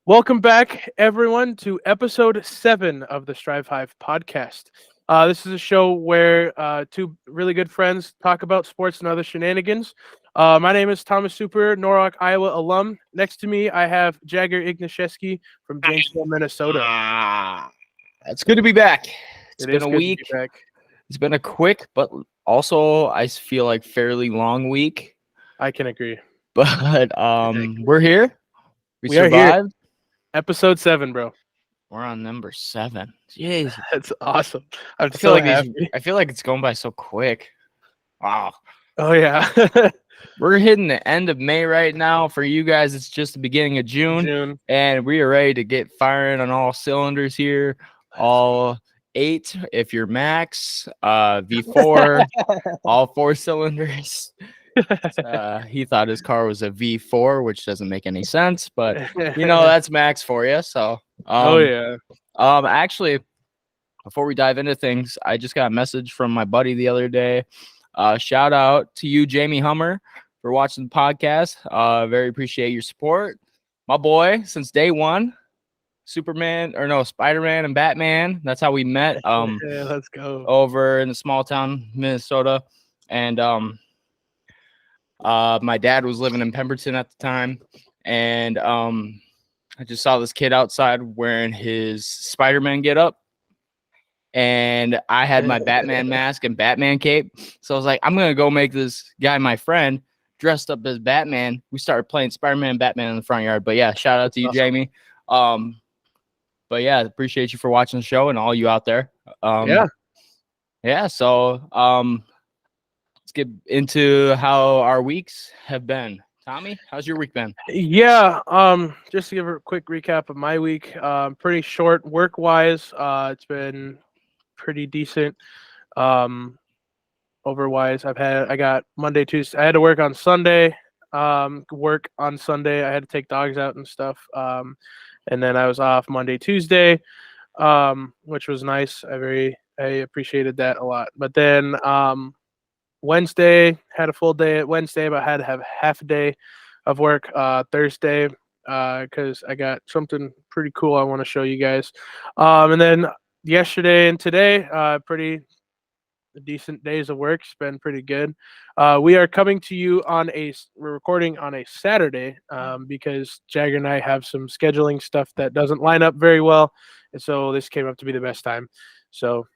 Welcome back, everyone, to episode 7 of the Strive Hive podcast. This is a show where two really good friends talk about sports and other shenanigans. My name is Thomas Super, Norwalk, Iowa alum. Next to me, I have Jagger Ignashevsky from Janesville, Minnesota. Ah, it's good to be back. It's It been is a good to be week. back. It's been a quick, but also I feel like fairly long week. I can agree. But we're here. We We are here, survived. episode 7, bro. We're on number 7. Jeez, That's awesome. I'm I feel so like happy. I feel like it's going by so quick. Wow. Oh, yeah. We're hitting the end of May right now. For you guys, it's just the beginning of June. June. And we are ready to get firing on all cylinders here. All 8 if you're max, V4, all 4 cylinders. He thought his car was a V4, which doesn't make any sense, but that's max for you. So Oh, yeah. actually, before we dive into things, I just got a message from my buddy the other day. Shout out to you, Jamie Hummer, for watching the podcast. Very appreciate your support. My boy, since day one, Spider-Man and Batman. That's how we met. Yeah, let's go. Over in the small town, Minnesota. And my dad was living in Pemberton at the time. And I just saw this kid outside wearing his Spider-Man getup. And I had my Batman mask and Batman cape. So I was like, I'm going to go make this guy my friend dressed up as Batman. We started playing Spider-Man and Batman in the front yard. But yeah, shout out to you, Jamie. But yeah, appreciate you for watching the show and all you out there. Yeah. So let's get into how our weeks have been. Tommy, how's your week been? Yeah, just to give a quick recap of my week, pretty short work-wise. It's been pretty decent. Overwise, I got Monday, Tuesday. I had to work on Sunday. Work on Sunday. I had to take dogs out and stuff. And then I was off Monday, Tuesday, which was nice. I appreciated that a lot. But then Wednesday had a full day at Wednesday, but I had to have half a day of work Thursday because I got something pretty cool I want to show you guys. And then yesterday and today, pretty decent days of work. It's been pretty good. We are coming to you we're recording on a Saturday because Jagger and I have some scheduling stuff that doesn't line up very well. And so this came up to be the best time. So,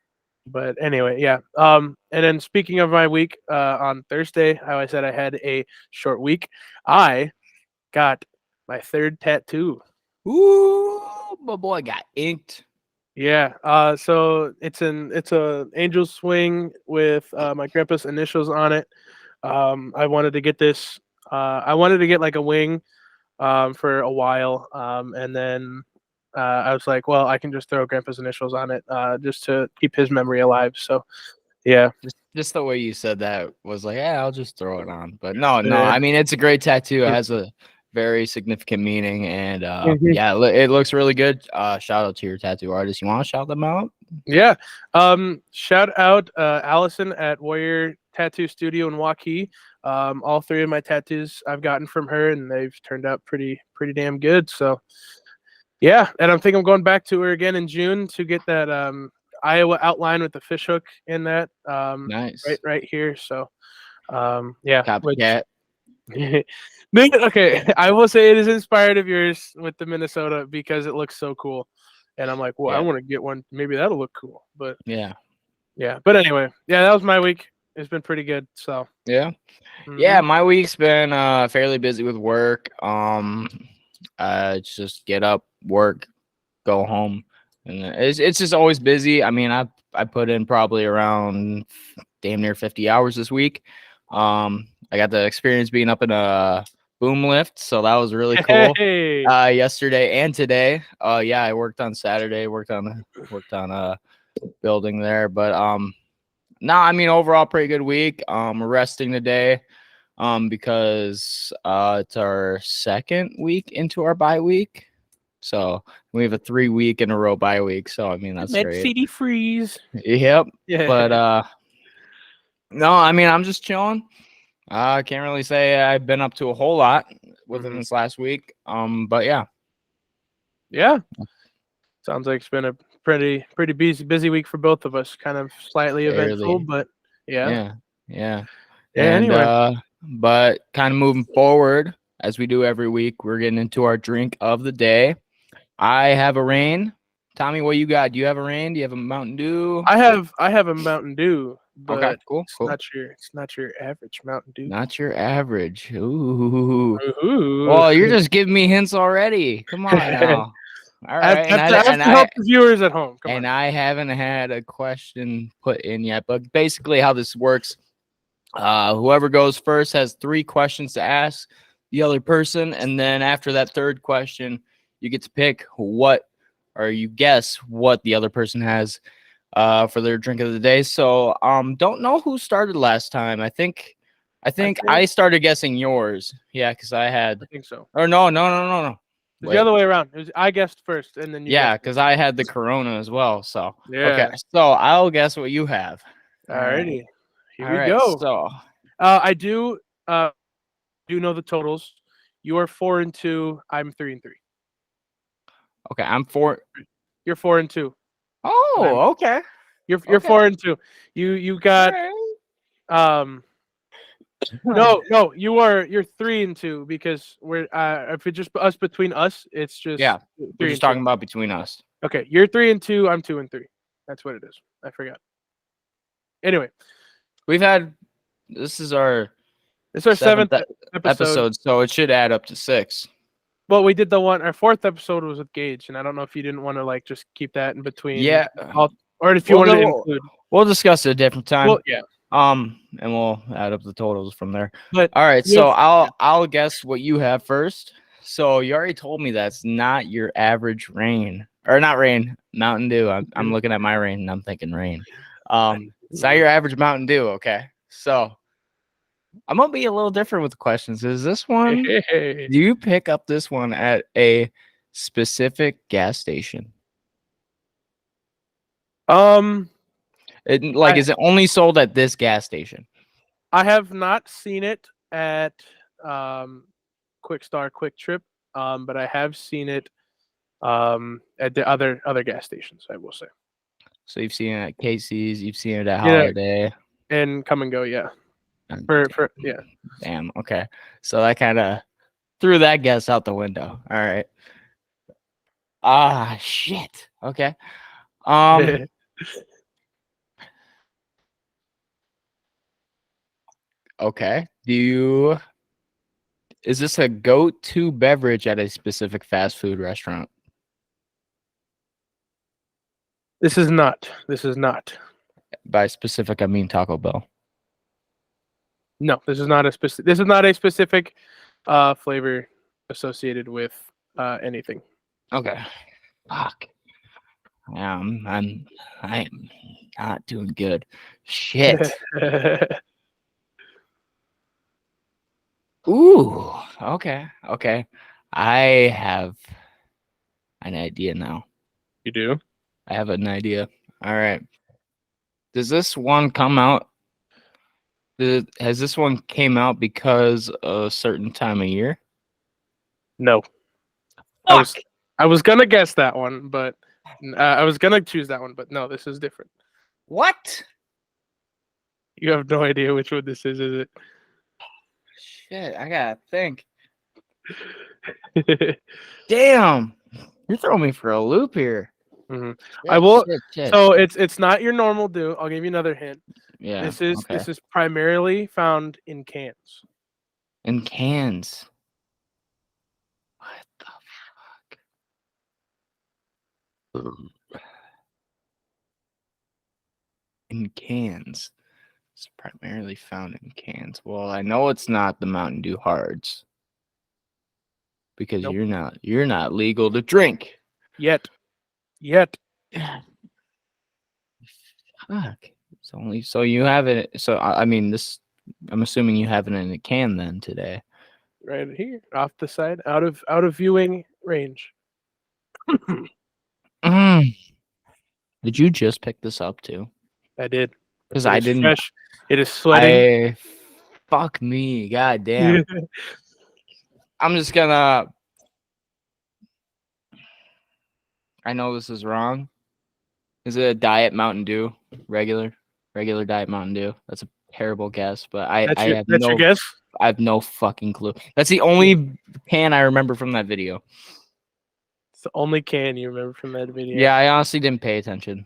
but anyway, yeah. And then speaking of my week, on Thursday, how I said I had a short week, I got my 3rd tattoo. Ooh, my boy got inked. Yeah. So it's a angel swing with my grandpa's initials on it. I wanted to get this. I wanted to get like a wing for a while, and then I was like, well, I can just throw grandpa's initials on it just to keep his memory alive. So yeah. Just the way you said that was like, yeah, I'll just throw it on. But no. I mean, it's a great tattoo. It has a very significant meaning, and yeah, it looks really good. Shout out to your tattoo artist. You want to shout them out? Yeah. Shout out Allison at Warrior Tattoo Studio in Waukee. All 3 of my tattoos I've gotten from her, and they've turned out pretty damn good. So yeah, and I'm thinking I'm going back to her again in June to get that Iowa outline with the fish hook in that. Nice. Right here. So yeah. Copycat. Okay, I will say it is inspired of yours with the Minnesota because it looks so cool. And I'm like, well, I want to get one. Maybe that'll look cool. But yeah. But anyway, yeah, that was my week. It's been pretty good. So yeah. Yeah, my week's been fairly busy with work. Just get up, work, go home. And it's just always busy. I mean, I put in probably around damn near 50 hours this week. I got the experience being up in a boom lift, so that was really cool. Hey. Yesterday and today. Yeah, I worked on Saturday, worked on a building there, but no, I mean overall pretty good week. We're resting today because it's our 2nd week into our bye week. So we have a 3-week in a row bye week. So I mean that's great. City freeze. Yep. Yeah. But no, I mean I'm just chilling. I can't really say I've been up to a whole lot within this last week. But yeah. Yeah. Sounds like it's been a pretty busy week for both of us. Kind of slightly eventful, Fairly. but yeah. Yeah. Yeah. And Anyway, but kind of moving forward, as we do every week, we're getting into our drink of the day. I have a rain. Tommy, what you got? Do you have a rain? Do you have a Mountain Dew? I have a Mountain Dew, Okay, but cool. it's not your average Mountain Dew. Not your average. Ooh. Ooh. Well, you're just giving me hints already. Come on now. All I right. have to help the viewers at home. Come on. I haven't had a question put in yet, but basically how this works, whoever goes first has 3 questions to ask the other person, and then after that third question, you get to pick what, or you guess what the other person has for their drink of the day. So don't know who started last time. I think I started guessing yours. Yeah, because I had, I think so. or no. It's the other way around. It was I guessed first, and then you. Yeah, guessed because I had the Corona as well. So Yeah. okay, so I'll guess what you have. Alrighty. Here we All right, go. so I do know the totals. You are 4-2. I'm 3-3. okay, I'm 4. You're 4-2. Oh, okay. You're Okay. 4-2. You got no, you're 3-2 because we're if it's just us between us, it's just Yeah. 3 We're and just 2. talking about between us. Okay, you're 3-2, I'm 2-3. That's what it is. I forgot. Anyway, This is our 7th episode. so it should add up to 6. Well, we did our 4th episode was with Gage, and I don't know if you didn't want to like just keep that in between. Yeah. Or if you wanted to include. We'll discuss it a different time. Well, yeah. And we'll add up the totals from there. But all right, so I'll guess what you have first. So you already told me that's not your average rain, or not rain, Mountain Dew. I'm looking at my rain and I'm thinking rain. It's not your average Mountain Dew. Okay, so I'm gonna be a little different with the questions. Is this one? Do you pick up this one at a specific gas station? Is it only sold at this gas station? I have not seen it at Quick Star, Quick Trip, but I have seen it at the other gas stations, I will say. So you've seen it at Casey's, you've seen it at Holiday, and Come and Go, yeah. Yeah. Damn. Okay. So that kind of threw that guess out the window. All right. Ah, shit. Okay. Okay. Is this a go-to beverage at a specific fast food restaurant? This is not. By specific, I mean Taco Bell. No, this is not a specific flavor associated with anything. Okay. Fuck. Yeah, I am not doing good. Shit. Ooh. Okay. I have an idea now. You do? I have an idea. All right. Does this one come out? Has this one came out because a certain time of year? No. Fuck. I was gonna guess that one, but I was gonna choose that one, but no, this is different. What? You have no idea which one this is it? Shit, I gotta think. Damn, you're throwing me for a loop here. Mm-hmm. I will. Shit. So it's not your normal Dew. I'll give you another hint. Yeah. This is primarily found in cans. In cans. What the fuck? In cans. It's primarily found in cans. Well, I know it's not the Mountain Dew Hards. Because you're not legal to drink. Yet. Fuck. It's only so you have it. So I mean, this. I'm assuming you have it in a can then today. Right here, off the side, out of viewing range. Did you just pick this up too? I did. Because I didn't. Fresh. It is sweating. Fuck me. God damn. I'm just gonna. I know this is wrong. Is it a Diet Mountain Dew? Regular Diet Mountain Dew. That's a terrible guess, but I have That's your guess? I have no fucking clue. That's the only can I remember from that video. It's the only can you remember from that video. Yeah, I honestly didn't pay attention.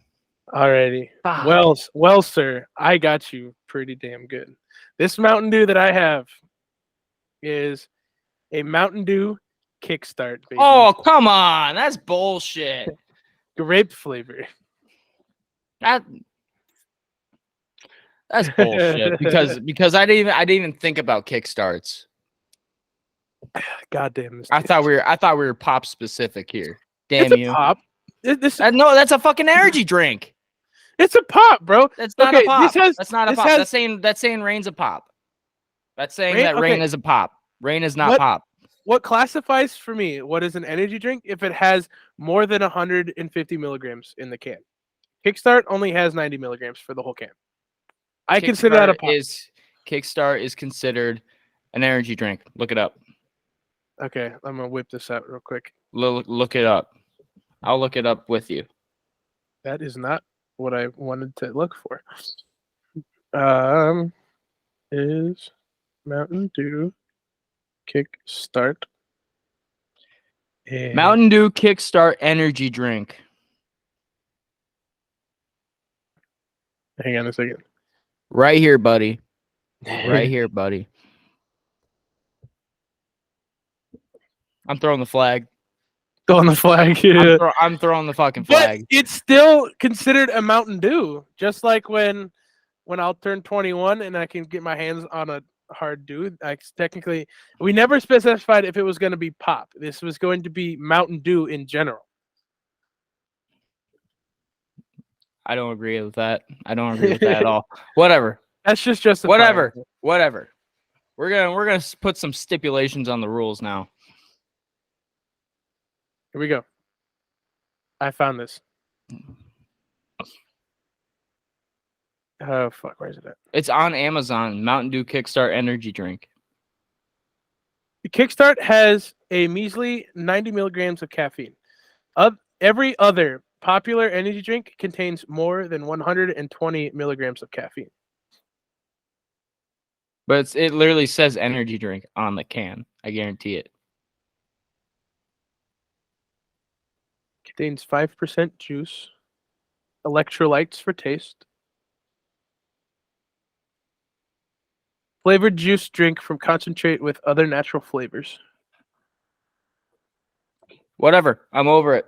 Alrighty. Fuck. Well, sir, I got you pretty damn good. This Mountain Dew that I have is a Mountain Dew Kickstart, baby. Oh, come on. That's bullshit. Grape flavor. That's bullshit because I didn't even think about kickstarts. Goddamn. I thought we were pop specific here. It's Damn you. Pop. No, that's a fucking energy drink. It's a pop, bro. That's not a pop. That's not a pop. Has, that's saying Rain's a pop. That's saying Rain, that Rain is a pop. Rain is not pop. What classifies for me what is an energy drink if it has more than 150 milligrams in the can? Kickstart only has 90 milligrams for the whole can. I consider that a pop. Kickstart is considered an energy drink. Look it up. Okay, I'm gonna whip this out real quick. Look it up. I'll look it up with you. That is not what I wanted to look for. Is Mountain Dew Kickstart Mountain Dew Kickstart energy drink. Hang on a second. Right here, buddy. Right here, buddy. I'm throwing the flag. Throwing the flag. Yeah. I'm throwing the fucking flag. But it's still considered a Mountain Dew, just like when I'll turn 21 and I can get my hands on a hard Dew. Technically, we never specified if it was going to be pop. This was going to be Mountain Dew in general. I don't agree with that. I don't agree with that at all. Whatever. That's just whatever. We're gonna put some stipulations on the rules now. Here we go. I found this. Oh fuck, where is it at? It's on Amazon. Mountain Dew Kickstart energy drink. The Kickstart has a measly 90 milligrams of caffeine. Every other popular energy drink contains more than 120 milligrams of caffeine. But it literally says energy drink on the can. I guarantee it. Contains 5% juice, electrolytes for taste, flavored juice drink from concentrate with other natural flavors. Whatever. I'm over it.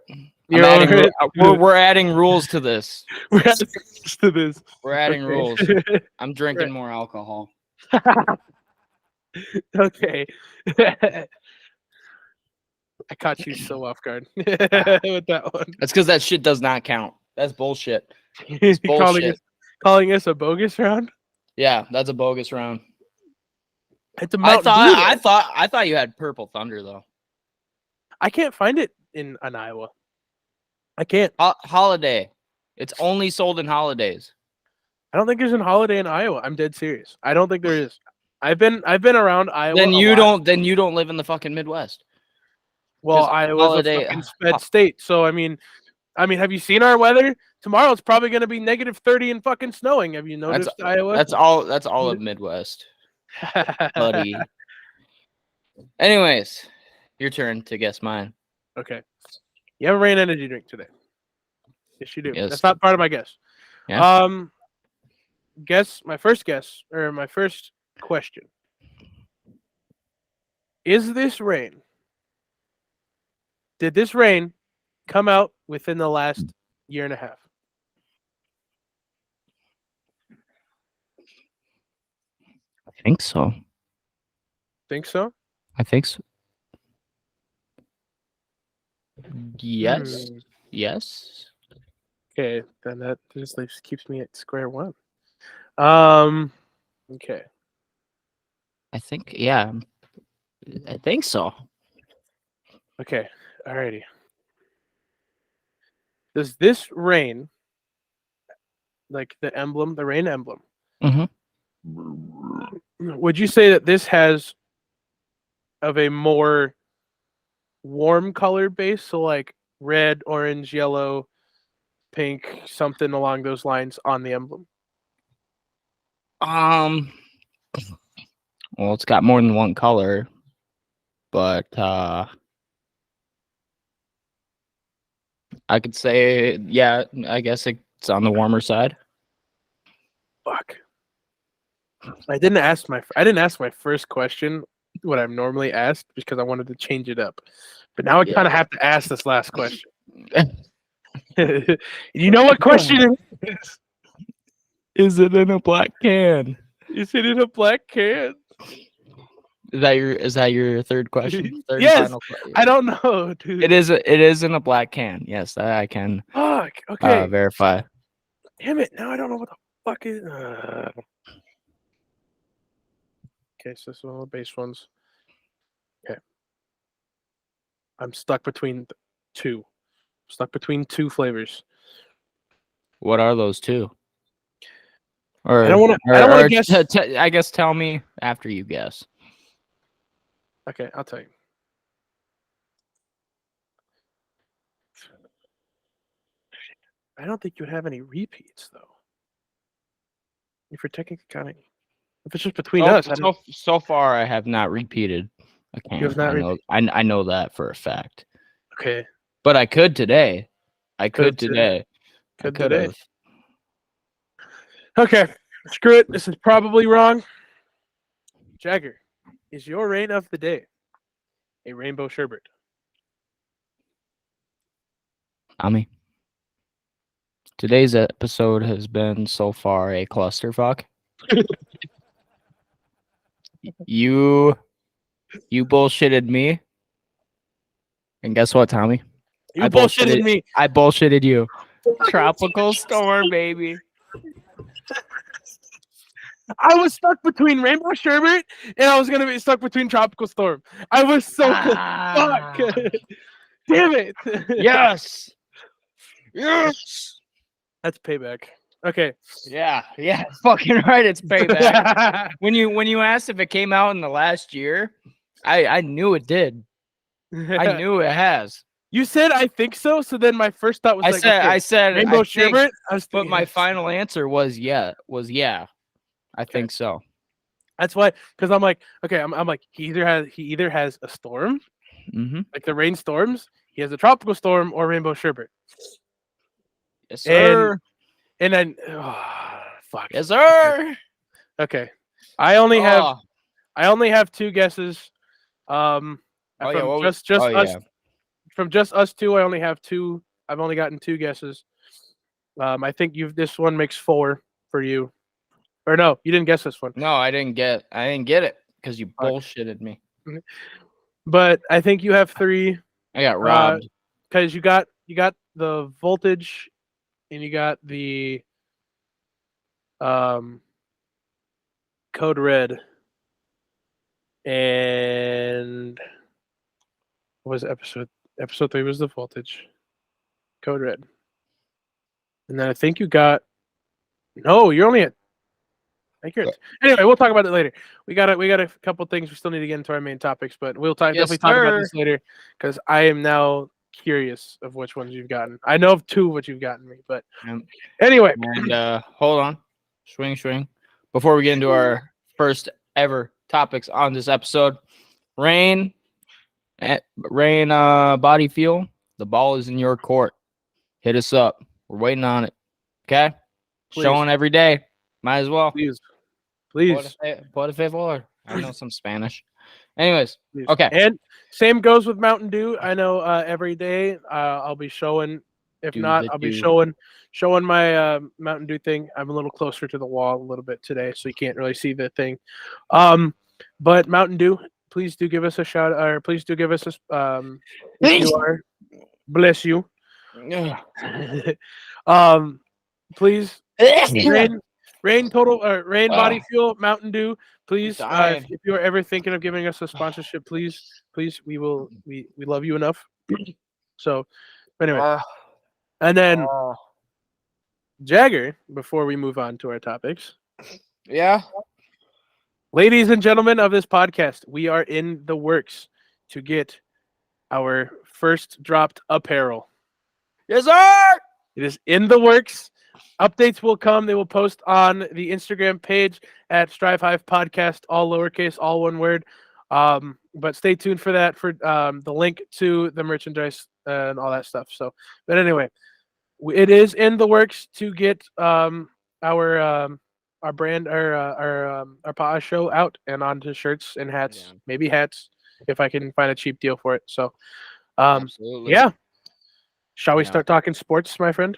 We're adding rules to this. We're adding rules to this. We're adding rules. I'm drinking more alcohol. Okay. I caught you so off guard with that one. That's because that shit does not count. That's bullshit. It's bullshit. Calling us a bogus round? Yeah, that's a bogus round. It's a Mountain Dew. I thought you had Purple Thunder though. I can't find it in Iowa. I can't. Holiday. It's only sold in holidays. I don't think there's a holiday in Iowa. I'm dead serious. I don't think there is. I've been around Iowa. Then you don't live in the fucking Midwest. Well, Iowa's a fucking sped state. So I mean, have you seen our weather? Tomorrow it's probably going to be -30 and fucking snowing. Have you noticed Iowa? That's all of Midwest, buddy. Anyways, your turn to guess mine. Okay. You have a Rain energy drink today. Yes, you do. Yes. That's not part of my guess. Yeah. My first question. Is this Rain? Did this Rain come out within the last year and a half? I think so. Think so? I think so. Yes. Yes. Okay, then that just keeps me at square one. Okay. I think, yeah. I think so. Okay, alrighty. Does this Rain, like the emblem, the Rain emblem, would you say that this has of a more warm color base? So like red, orange, yellow, pink, something along those lines on the emblem? Well, it's got more than one color, but I could say, yeah, I guess it's on the warmer side. Fuck. I didn't ask my first question what I'm normally asked because I wanted to change it up. But now I kind of have to ask this last question. You know what question it is? Is it in a black can? Is it in a black can? Is that your third question? Third Yes. and final question? I don't know, dude. It is in a black can. Yes, that I can Fuck. Okay. verify. Damn it. Now I don't know what the fuck is. Okay, so this is one of the base ones. Okay. I'm stuck between two. Stuck between two flavors. What are those two? Or I don't want to guess. I guess tell me after you guess. Okay, I'll tell you. I don't think you would have any repeats though. If you're technically counting, if it's just between us, So far I have not repeated a can. You have not I know that for a fact. Okay. But I could today. I could today. I could have. Okay. Screw it. This is probably wrong. Jagger, is your rain of the day a rainbow sherbet? Ami. Today's episode has been so far a clusterfuck. You bullshitted me. And guess what, Tommy? You bullshitted me. I bullshitted you. Tropical storm, baby. I was stuck between rainbow sherbet and I was gonna be stuck between tropical storm. I was so fuck. Damn it. Yes. Yes. That's payback. Okay. Yeah, fucking right. It's payback. when you asked if it came out in the last year, I knew it did. I knew it has. You said I think so. So then my first thought was I said rainbow sherbet. But my final answer was yeah. I think so. That's why, because I'm like, okay, I'm like, he either has a storm, like the rain storms. He has a tropical storm or rainbow sherbet. Yes, sir. And then, fuck. Yes, sir. Okay, I only have two guesses. From just us two, I only have two. I've only gotten two guesses. I think this one makes 4 for you. Or no, you didn't guess this one. No, I didn't get it because you bullshitted me. But I think you have 3. I got robbed. Because you got the voltage and you got the code red. And what was episode 3 was the voltage. Code red. And then I think you got you're only at Anyway, we'll talk about it later. We got a couple things we still need to get into our main topics, but we'll definitely talk about this later because I am now curious of which ones you've gotten. I know of 2 of what you've gotten me, but anyway. And hold on, swing. Before we get into our first ever topics on this episode, Rain, body fuel. The ball is in your court. Hit us up. We're waiting on it. Okay, please. Showing every day. Might as well. Please. Por favor. I know some Spanish. Anyways, please. Okay. And same goes with Mountain Dew. I know every day I'll be showing. If not, I'll be showing my Mountain Dew thing. I'm a little closer to the wall a little bit today, so you can't really see the thing. But Mountain Dew, please do give us a shout, or please do give us a bless you. Please. Rain body fuel, Mountain Dew. Please, if you are ever thinking of giving us a sponsorship, please, we love you enough. So, anyway, and then Jagger. Before we move on to our topics, ladies and gentlemen of this podcast, we are in the works to get our first dropped apparel. Yes, sir. It is in the works. Updates will come. They will post on the Instagram page at Strive Hive Podcast, all lowercase, all one word. But stay tuned for that, for the link to the merchandise and all that stuff. So, but anyway, it is in the works to get our brand, our Pa'a show out and onto shirts and hats, Yeah. maybe hats if I can find a cheap deal for it. So, Absolutely. yeah. Shall we Yeah. start talking sports, my friend?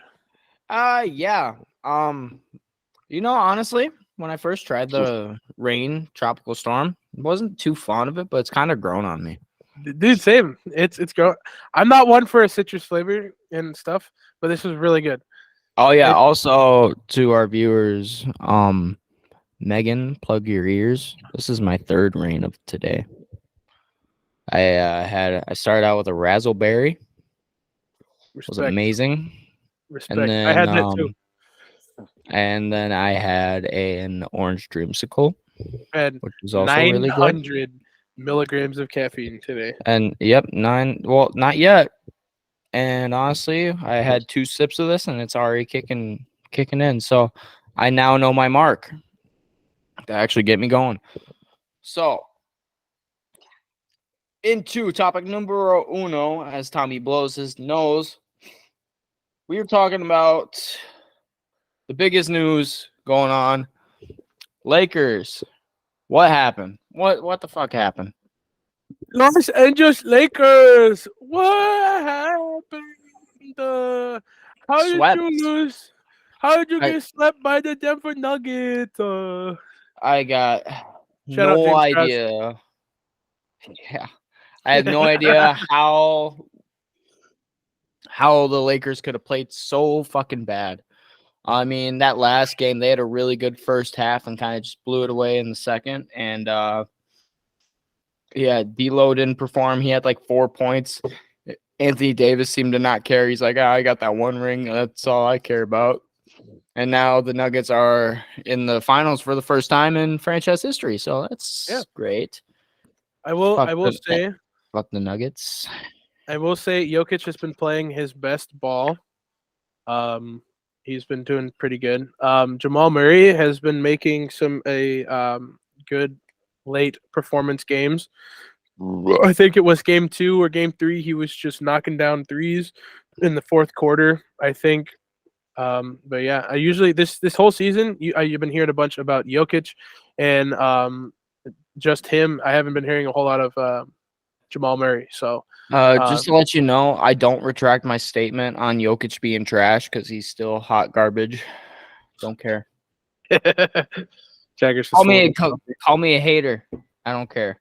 Yeah. Honestly, when I first tried the rain tropical storm, wasn't too fond of it, but it's kind of grown on me. Dude, same. It's grown. I'm not one for a citrus flavor and stuff, but this is really good. Oh yeah. It- Also to our viewers, Megan, plug your ears. This is my third rain of today. I started out with a razzleberry. It was Respect. amazing. Respect. And I had that too. then I had an orange dreamsicle, I had which was also really good. 900 milligrams of caffeine today. And yep, 9. Well, not yet. And honestly, I had 2 sips of this, and it's already kicking in. So I now know my mark to actually get me going. So into topic numero uno, as Tommy blows his nose, we are talking about the biggest news going on. Lakers. What happened? What the fuck happened? Los Angeles Lakers. What happened? How did Swept. you lose? How did you I- get slapped by the Denver Nuggets? I got Shout out no James Krause. idea. Yeah. I have no idea how the Lakers could have played so fucking bad. I mean, that last game, they had a really good first half and kind of just blew it away in the second. And yeah, D'Lo didn't perform. He had like 4 points. Anthony Davis seemed to not care. He's like, I got that one ring. That's all I care about. And now the Nuggets are in the finals for the first time in franchise history. So that's great. I will say, fuck the Nuggets. I will say Jokic has been playing his best ball. He's been doing pretty good. Jamal Murray has been making some good late performance games. I think it was game 2 or game 3. He was just knocking down threes in the fourth quarter, I think. But yeah, I usually this whole season you've been hearing a bunch about Jokic and just him. I haven't been hearing a whole lot of Jamal Murray. So just to let you know, I don't retract my statement on Jokic being trash because he's still hot garbage. Don't care. Jagger's Call me a hater. I don't care.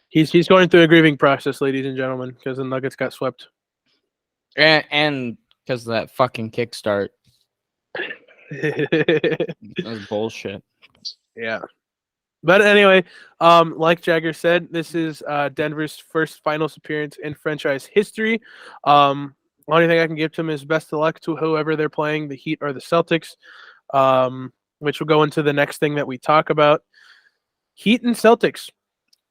He's going through a grieving process, ladies and gentlemen, because the Nuggets got swept. And because of that fucking kickstart. That's bullshit. Yeah. But anyway, like Jagger said, this is Denver's first finals appearance in franchise history. Only thing I can give to him is best of luck to whoever they're playing, the Heat or the Celtics, which will go into the next thing that we talk about. Heat and Celtics.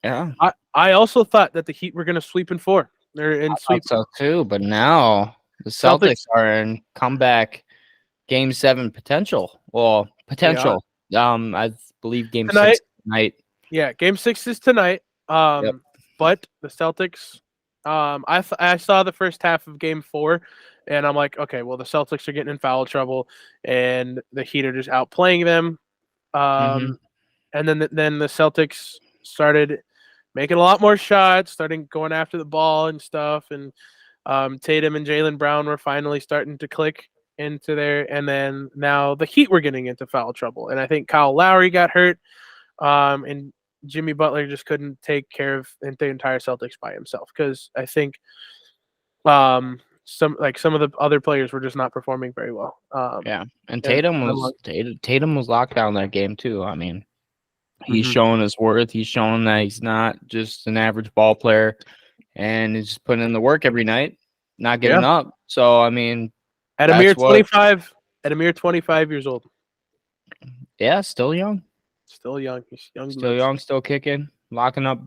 Yeah. I also thought that the Heat were going to sweep in 4. They're in sweep. So too, but now the Celtics are in comeback game 7 potential. Well, potential. I believe game tonight. 6 tonight. Yeah, game 6 is tonight. But the Celtics, I saw the first half of game 4, and I'm like, okay, well, the Celtics are getting in foul trouble, and the Heat are just outplaying them. And then the Celtics started making a lot more shots, starting going after the ball and stuff, and Tatum and Jaylen Brown were finally starting to click into there, and then now the Heat were getting into foul trouble, and I think Kyle Lowry got hurt, and Jimmy Butler just couldn't take care of the entire Celtics by himself, because I think some of the other players were just not performing very well. And Tatum was locked down that game too. I mean, he's showing his worth. He's showing that he's not just an average ball player, and he's just putting in the work every night, not giving up. So I mean, at a mere 25 years old. Yeah, still young. Still young. He's young. Still young, still kicking, locking up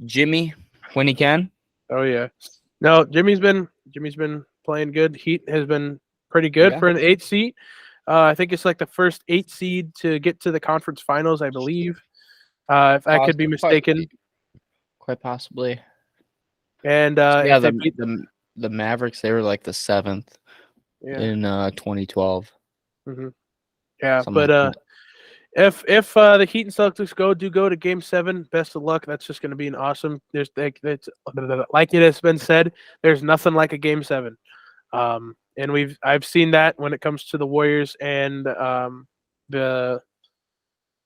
Jimmy when he can. Oh yeah. No, Jimmy's been playing good. Heat has been pretty good Yeah, for an 8 seed. I think it's like the first 8 seed to get to the conference finals, I believe. If I could be mistaken. quite possibly. And Yeah, if they beat, the Mavericks, they were like the 7th yeah, in 2012, hmm yeah. something But like that. if the Heat and Celtics go to Game 7, best of luck. That's just going to be an awesome. There's like it has been said. There's nothing like a Game 7. And I've seen that when it comes to the Warriors and the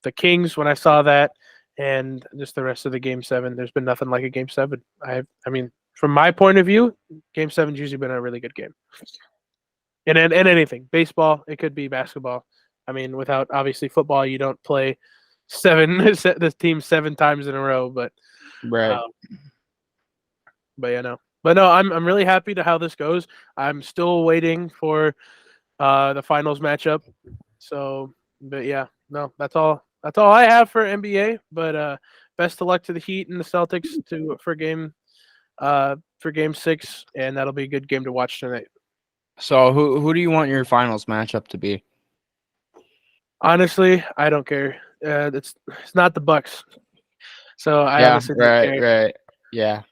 the Kings when I saw that, and just the rest of the Game 7. There's been nothing like a Game 7. I mean, from my point of view, Game 7's usually been a really good game. And anything, baseball, it could be basketball. I mean, without obviously football, you don't play the team 7 times in a row. Right. Um, but yeah, no. But no, I'm really happy to how this goes. I'm still waiting for the finals matchup. So, but yeah, no, that's all. That's all I have for NBA. But best of luck to the Heat and the Celtics for game 6, and that'll be a good game to watch tonight. So who do you want your finals matchup to be? Honestly, I don't care. It's not the Bucks, so I Yeah, honestly don't right, care. right. Yeah.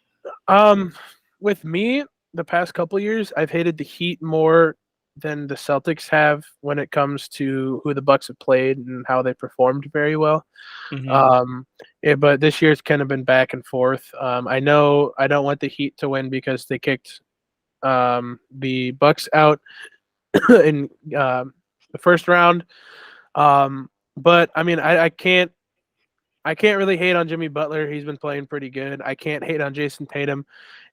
Um, with me, the past couple years, I've hated the Heat more than the Celtics have when it comes to who the Bucks have played and how they performed very well. Hmm. But this year's kind of been back and forth. I know I don't want the Heat to win because they kicked the Bucks out in the first round. But I mean, I can't really hate on Jimmy Butler. He's been playing pretty good. I can't hate on Jason Tatum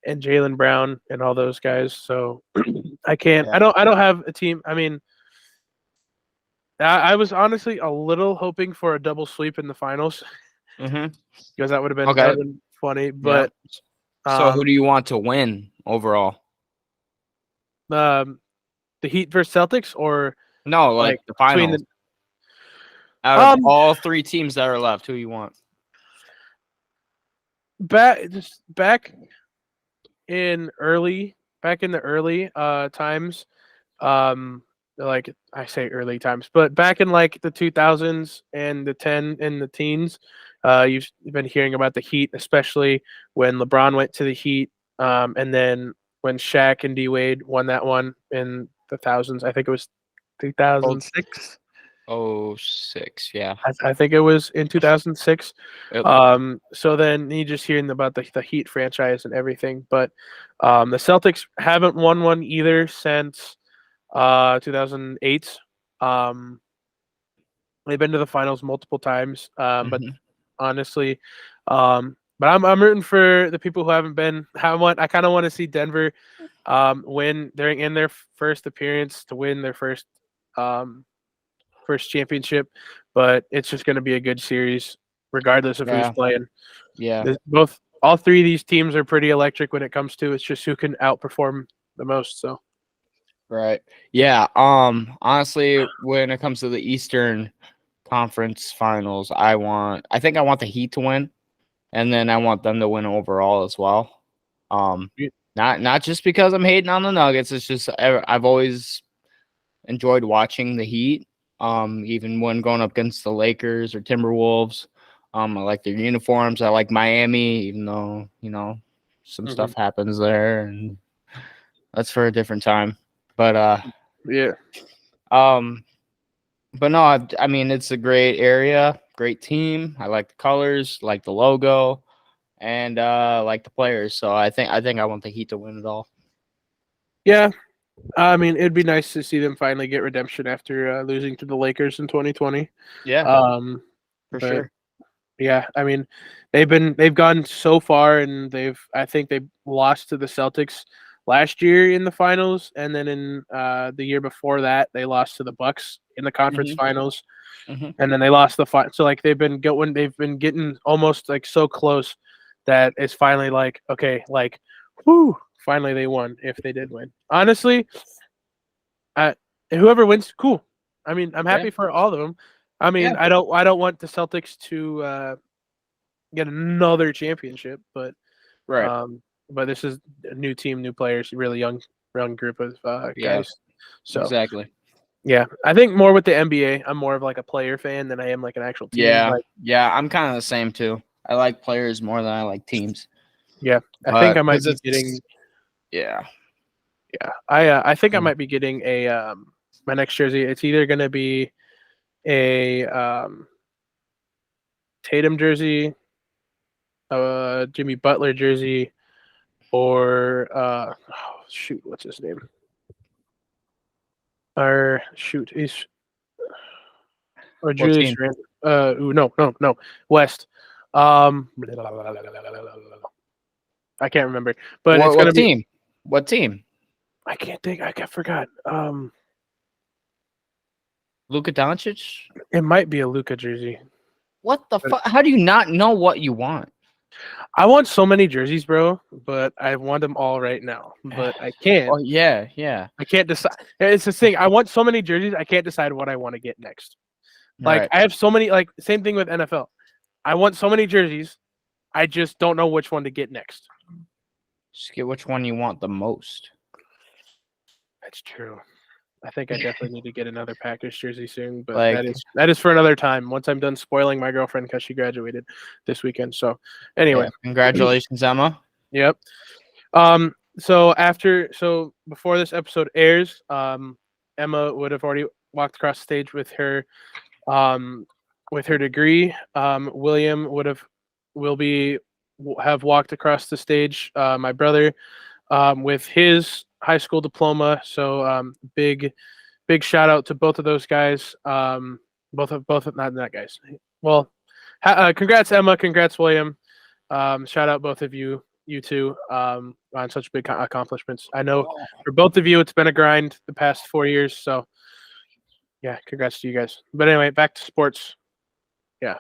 and Jaylen Brown and all those guys. So I can't. Yeah. I don't have a team. I mean, I was honestly a little hoping for a double sweep in the finals Hmm. because that would have Okay. been funny. Yeah. But So who um, do you want to win overall? um, the Heat versus Celtics, or No, like like the between finals. the Out of um all 3 teams that are left, who you want? back back in the early times, like I say early times, but back in like the 2000s and the teens, you've been hearing about the Heat, especially when LeBron went to the Heat, and then when Shaq and D Wade won that one in the thousands. I think it was 2006. Oh, 6. Yeah. I think it was in 2006. Yep. So then you just hearing about the Heat franchise and everything, but the Celtics haven't won one either since 2008. Um, they've been to the finals multiple times, but Hmm. honestly, but I'm rooting for the people who haven't been. I kind of want to see Denver win. They're in their first appearance to win their um, first championship, but it's just going to be a good series regardless of who's Yeah. playing. Yeah. All three of these teams are pretty electric when it comes to it's just who can outperform the most. So Right. Yeah. Honestly, when it comes to the Eastern Conference Finals, I think I want the Heat to win, and then I want them to win overall as well. Yeah. Not just because I'm hating on the Nuggets. It's just I've always enjoyed watching the Heat. Even when going up against the Lakers or Timberwolves. I like their uniforms. I like Miami, even though some stuff happens there, and that's for a different time. But Yeah. um, but no, I mean it's a great area, great team. I like the colors, like the logo, and like the players. So I think I want the Heat to win it all. Yeah. I mean, it'd be nice to see them finally get redemption after losing to the Lakers in 2020. Yeah, Um, for but sure. yeah, I mean, they've gone so far, and I think they lost to the Celtics last year in the finals, and then in the year before that, they lost to the Bucks in the conference Hmm. finals, Hmm. and then they lost the final. So like they've been getting almost like so close that it's finally like okay, like whoo, finally they won if they did win. Honestly, uh, whoever wins, cool. I mean, I'm Yeah, happy for all of them. I yeah, mean, I don't want the Celtics to get another championship, but right. um, but this is a new team, new players, really young group of Yeah. guys. So Exactly. yeah, I think more with the NBA, I'm more of like a player fan than I am like an actual team. Yeah. Like, Yeah. I'm kind of the same too. I like players more than I like teams. yeah, I think I But might 'cause be it's- getting. Yeah. Yeah, I think I might be getting a my next jersey. It's either gonna be a Tatum jersey, Jimmy Butler jersey, or shoot, what's his name? Or shoot, he's or Julius team? Randle. No, West. I can't remember, but it's gonna What be. team? What team? I can't think. I forgot. Luka Doncic? It might be a Luka jersey. What the fuck? How do you not know what you want? I want so many jerseys, bro, but I want them all right now. But I can't. Oh yeah, yeah. I can't decide. It's the thing. I want so many jerseys. I can't decide what I want to get next. Like Right. I have so many. Like same thing with NFL. I want so many jerseys. I just don't know which one to get next. Just get which one you want the most. That's true. I think I definitely need to get another Packers jersey soon, but Like- that is for another time. Once I'm done spoiling my girlfriend because she graduated this weekend. So anyway, Yeah. Congratulations, Emma. yep. So before this episode airs, Emma would have already walked across the stage with her degree. William have walked across the stage. My brother, with his high school diploma. So big shout out to both of those guys. Both of not that guys. Well, congrats Emma, congrats William. Shout out both of you two on such big accomplishments. I know for both of you it's been a grind the past 4 years. So yeah, congrats to you guys. But anyway, back to sports. Yeah.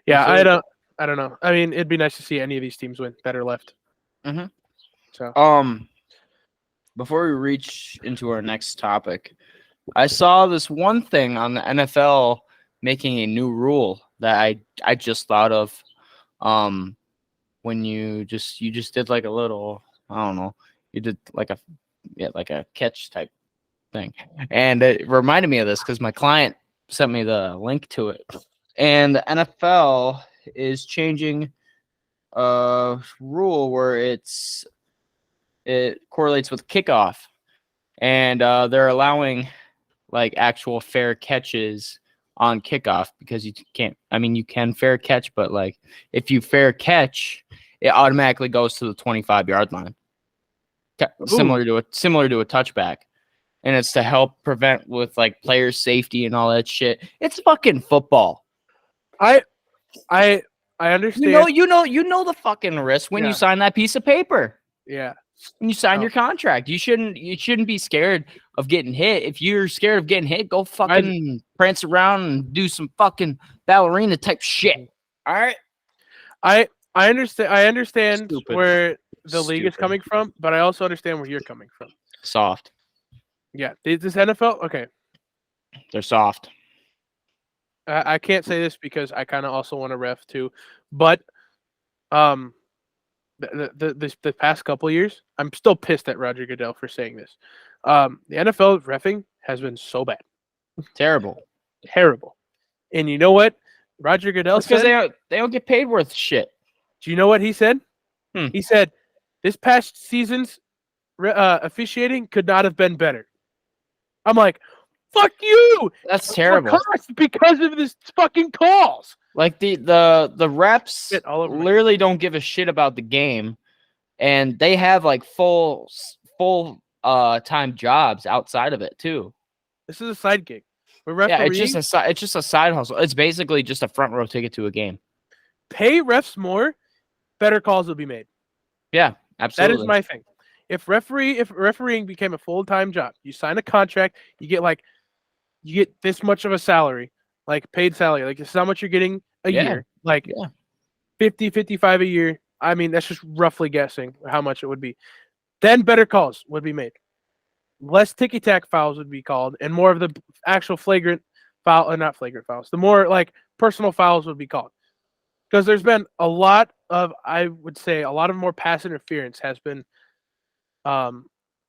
I don't know. I mean, it'd be nice to see any of these teams win that are left. Mm-hmm. So before we reach into our next topic, I saw this one thing on the NFL making a new rule that I just thought of. When you just did like a little, I don't know, you did like a catch type thing, and it reminded me of this because my client sent me the link to it, and the NFL is changing a rule where it correlates with kickoff, and they're allowing like actual fair catches on kickoff because you can't. I mean, you can fair catch, but like if you fair catch, it automatically goes to the 25-yard line, similar to a touchback, and it's to help prevent with like player safety and all that shit. It's fucking football. I understand. You know the fucking risk when you sign that piece of paper. Yeah. When you sign your contract, you shouldn't be scared of getting hit. If you're scared of getting hit, go fucking prance around and do some fucking ballerina type shit. All right. I understand Stupid. where the league is coming from, but I also understand where you're coming from. Soft. Yeah. This NFL, okay. They're soft. I can't say this because I kind of also want to ref too, but the past couple of years, I'm still pissed at Roger Goodell for saying this. The NFL reffing has been so bad, Terrible. And you know what Roger Goodell said? Because they don't get paid worth shit. Do you know what he said? Hmm. He said this past season's officiating could not have been better. I'm like, fuck you. That's terrible. Because of this fucking calls. Like the reps all over literally don't give a shit about the game, and they have like full time jobs outside of it too. This is a side gig. Yeah, it's just a side hustle. It's basically just a front row ticket to a game. Pay refs more, better calls will be made. Yeah, absolutely. That is my thing. If refereeing became a full-time job, you sign a contract, you get this much of a salary, like paid salary, like this is how much you're getting a year, like 50, 55 a year. I mean, that's just roughly guessing how much it would be. Then better calls would be made. Less ticky-tack fouls would be called, and more of the actual flagrant foul, not flagrant fouls, the more like personal fouls would be called. Because there's been a lot of, I would say, a lot of more pass interference has been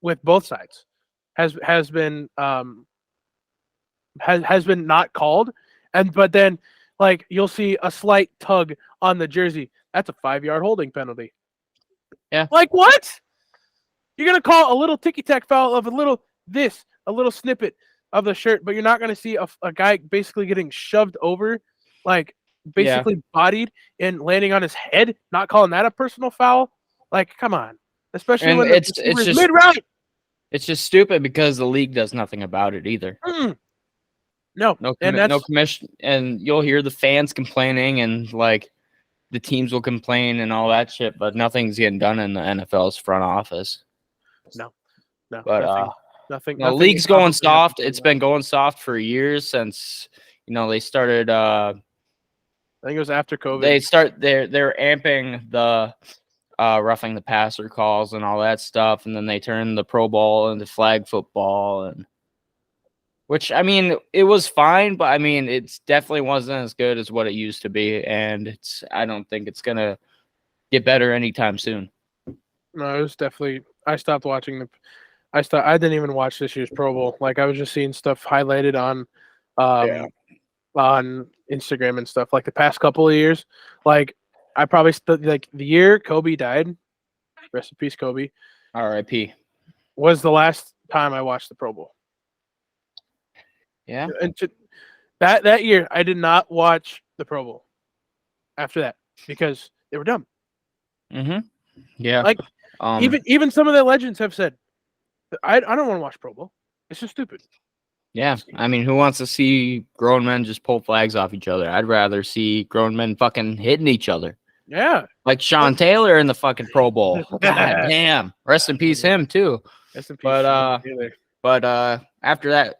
with both sides has been has been not called, but then like you'll see a slight tug on the jersey. That's a 5-yard holding penalty. Yeah. Like what? You're gonna call a little ticky tack foul of a little snippet of the shirt, but you're not gonna see a guy basically getting shoved over, like basically bodied and landing on his head. Not calling that a personal foul. Like, come on. Especially And when the it's just mid route. It's just stupid because the league does nothing about it either. No, No commission, and you'll hear the fans complaining, and like the teams will complain and all that shit, but nothing's getting done in the NFL's front office. No, but nothing. The league's going soft. It's been going soft for years since they started. I think it was after COVID. They're amping the roughing the passer calls and all that stuff, and then they turned the Pro Bowl into flag football, and which, I mean, it was fine, but I mean, it's definitely wasn't as good as what it used to be, and I don't think it's gonna get better anytime soon. No, it was definitely. I stopped watching I didn't even watch this year's Pro Bowl. Like, I was just seeing stuff highlighted on Instagram and stuff. Like the past couple of years, like I probably like the year Kobe died. Rest in peace, Kobe. R.I.P. Was the last time I watched the Pro Bowl. Yeah. And that year, I did not watch the Pro Bowl after that because they were dumb. Mm-hmm. Yeah. Like even some of the legends have said, I don't want to watch Pro Bowl. It's just stupid. Yeah. I mean, who wants to see grown men just pull flags off each other? I'd rather see grown men fucking hitting each other. Yeah. Like Sean Taylor in the fucking Pro Bowl. God damn. Rest in peace, him too. Rest in peace. But after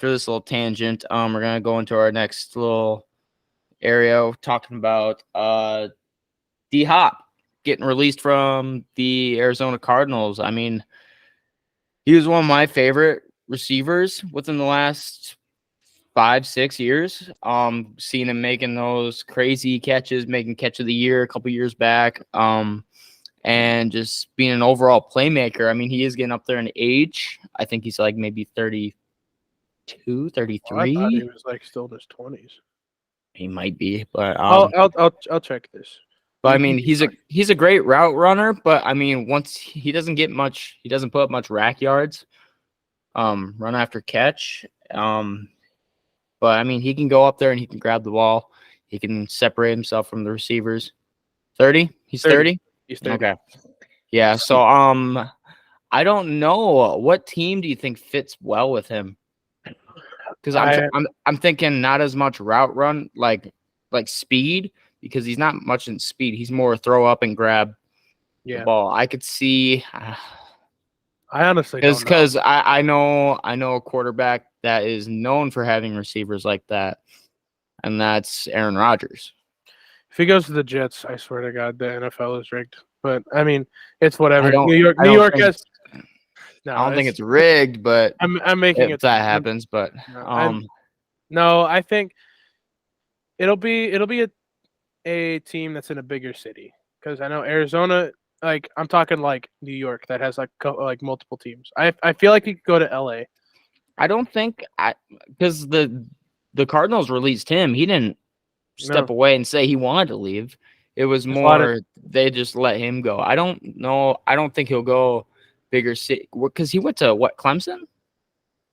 this little tangent, we're gonna go into our next little area talking about D-Hop getting released from the Arizona Cardinals. I mean, he was one of my favorite receivers within the last 5-6 years. Seeing him making those crazy catches, making catch of the year a couple years back, and just being an overall playmaker. I mean, he is getting up there in age. I think he's like maybe 32, 33. I thought he was like still in his 20s. He might be, but I'll check this. But I mean, he's a great route runner, but I mean, once he doesn't put up much rack yards, run after catch. But I mean, he can go up there and he can grab the ball. He can separate himself from the receivers. 30? He's 30? He's 30. Okay. Yeah, so I don't know. What team do you think fits well with him? Because I'm thinking not as much route run, like speed, because he's not much in speed. He's more throw up and grab the ball. I could see. I honestly don't know. Because I know a quarterback that is known for having receivers like that, and that's Aaron Rodgers. If he goes to the Jets, I swear to God, the NFL is rigged. But I mean, it's whatever. New York has. No, I don't think it's rigged, but I'm making it. That happens, but no, I think it'll be a team that's in a bigger city, because I know Arizona. Like, I'm talking like New York, that has like multiple teams. I feel like he could go to LA. I don't think because the Cardinals released him. He didn't step away and say he wanted to leave. It was more they just let him go. I don't know. I don't think he'll go bigger city, because he went to what, Clemson?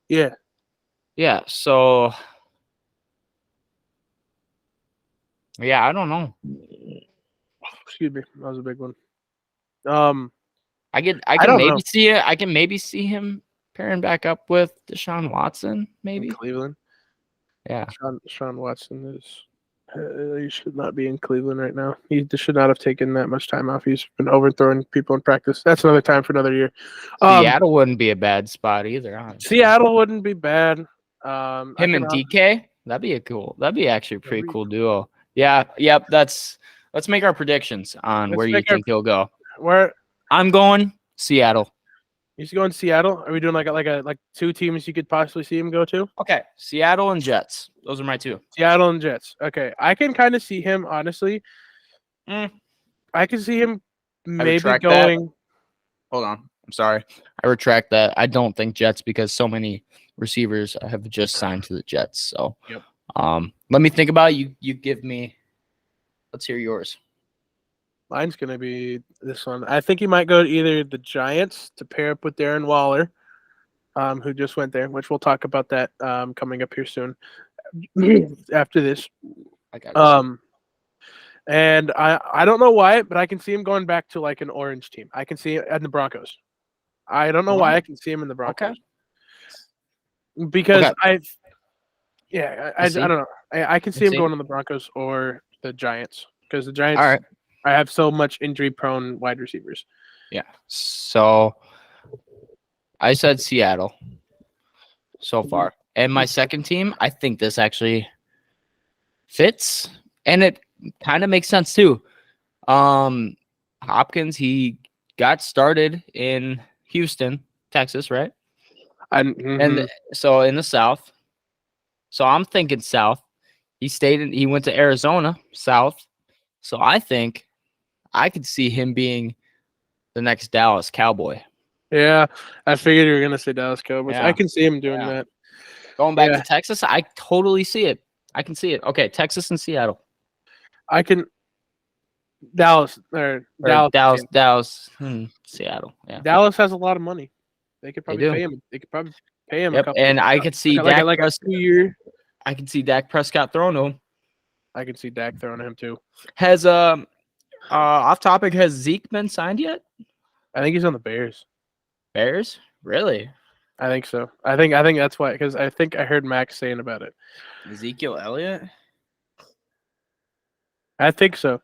Yeah. Yeah. So yeah, I don't know. Excuse me, that was a big one. I can maybe see him pairing back up with Deshaun Watson, maybe in Cleveland. Yeah, Deshaun Watson is. He should not be in Cleveland right now. He should not have taken that much time off. He's been overthrowing people in practice. That's another time for another year. Seattle wouldn't be a bad spot either. Honestly. Seattle wouldn't be bad. Him and DK, that'd be actually a pretty cool duo. Yeah, yep. Let's make our predictions on where you think he'll go. Where I'm going, Seattle. He's going Seattle. Are we doing like two teams you could possibly see him go to? Okay, Seattle and Jets. Those are my two. Seattle and Jets. Okay, I can kind of see him, honestly. I can see him I maybe retract going. that. Hold on. I'm sorry. I retract that. I don't think Jets because so many receivers have just signed to the Jets. So, Yep. let me think about it. You give me. Let's hear yours. Mine's gonna be this one. I think he might go to either the Giants to pair up with Darren Waller, who just went there, which we'll talk about that coming up here soon after this. I got it. And I don't know why, but I can see him going back to like an orange team. I can see it in the Broncos. I don't know why I can see him in the Broncos. Because Okay. I don't know. I can see him See? going on the Broncos or the Giants because the Giants. All right. I have so much injury-prone wide receivers. Yeah. So I said Seattle so far. And my second team, I think this actually fits. And it kind of makes sense too. Hopkins, he got started in Houston, Texas, right? And so in the South. So I'm thinking South. He went to Arizona, South. So I think I could see him being the next Dallas Cowboy. Yeah, I figured you were gonna say Dallas Cowboys. Yeah. I can see him doing that. Going back to Texas, I totally see it. I can see it. Okay, Texas and Seattle. I can Dallas. Seattle. Yeah, Dallas has a lot of money. They could probably do. pay him. They could probably pay him a Yep. couple. And I could see like Dak a Prescott. 2-year. I can see Dak Prescott throwing to him. I can see Dak throwing him too. Has off topic, has Zeke been signed yet? I think he's on the Bears. Bears? Really? I think so. I think that's why, because I think I heard Max saying about it. Ezekiel Elliott? I think so.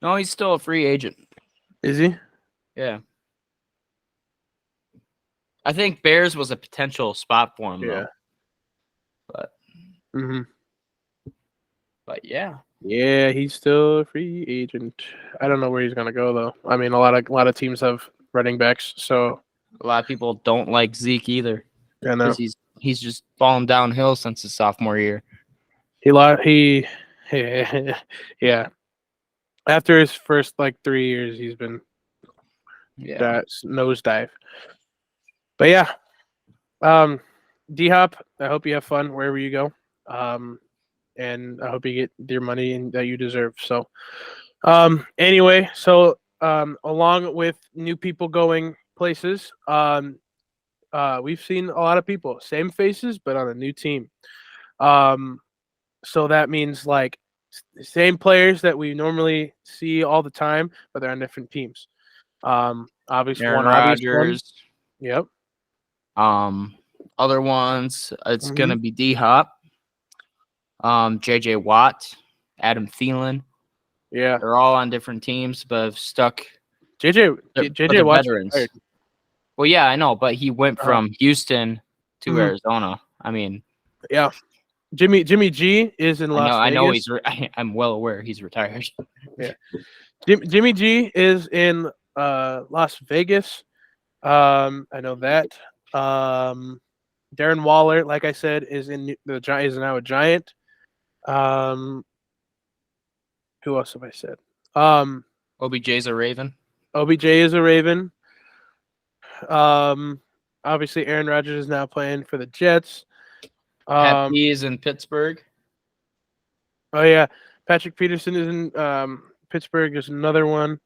No, he's still a free agent. Is he? Yeah. I think Bears was a potential spot for him, though. But yeah. Yeah, he's still a free agent. I don't know where he's gonna go though. I mean, a lot of teams have running backs, so a lot of people don't like Zeke either. I know he's just fallen downhill since his sophomore year. He yeah. After his first 3 years, he's been nosedive. But yeah, D-Hop, I hope you have fun wherever you go. And I hope you get your money that you deserve. So, anyway, so along with new people going places, we've seen a lot of people, same faces, but on a new team. So that means same players that we normally see all the time, but they're on different teams. Obviously, Aaron obvious one. Rodgers. Yep. Other ones, it's gonna be D-Hop. JJ Watt, Adam Thielen. Yeah. They're all on different teams, but have stuck. JJ Watt's veterans. retired. Well, yeah, I know, but he went from Houston to Arizona. I mean, yeah. Jimmy G is in Las Vegas. I know I'm well aware he's retired. Yeah. Jimmy G is in Las Vegas. I know that. Darren Waller, like I said, is now a Giant. Who else have I said? OBJ's a Raven. OBJ is a Raven. Obviously Aaron Rodgers is now playing for the Jets. Happy is in Pittsburgh. Oh yeah, Patrick Peterson is in Pittsburgh. Is another one.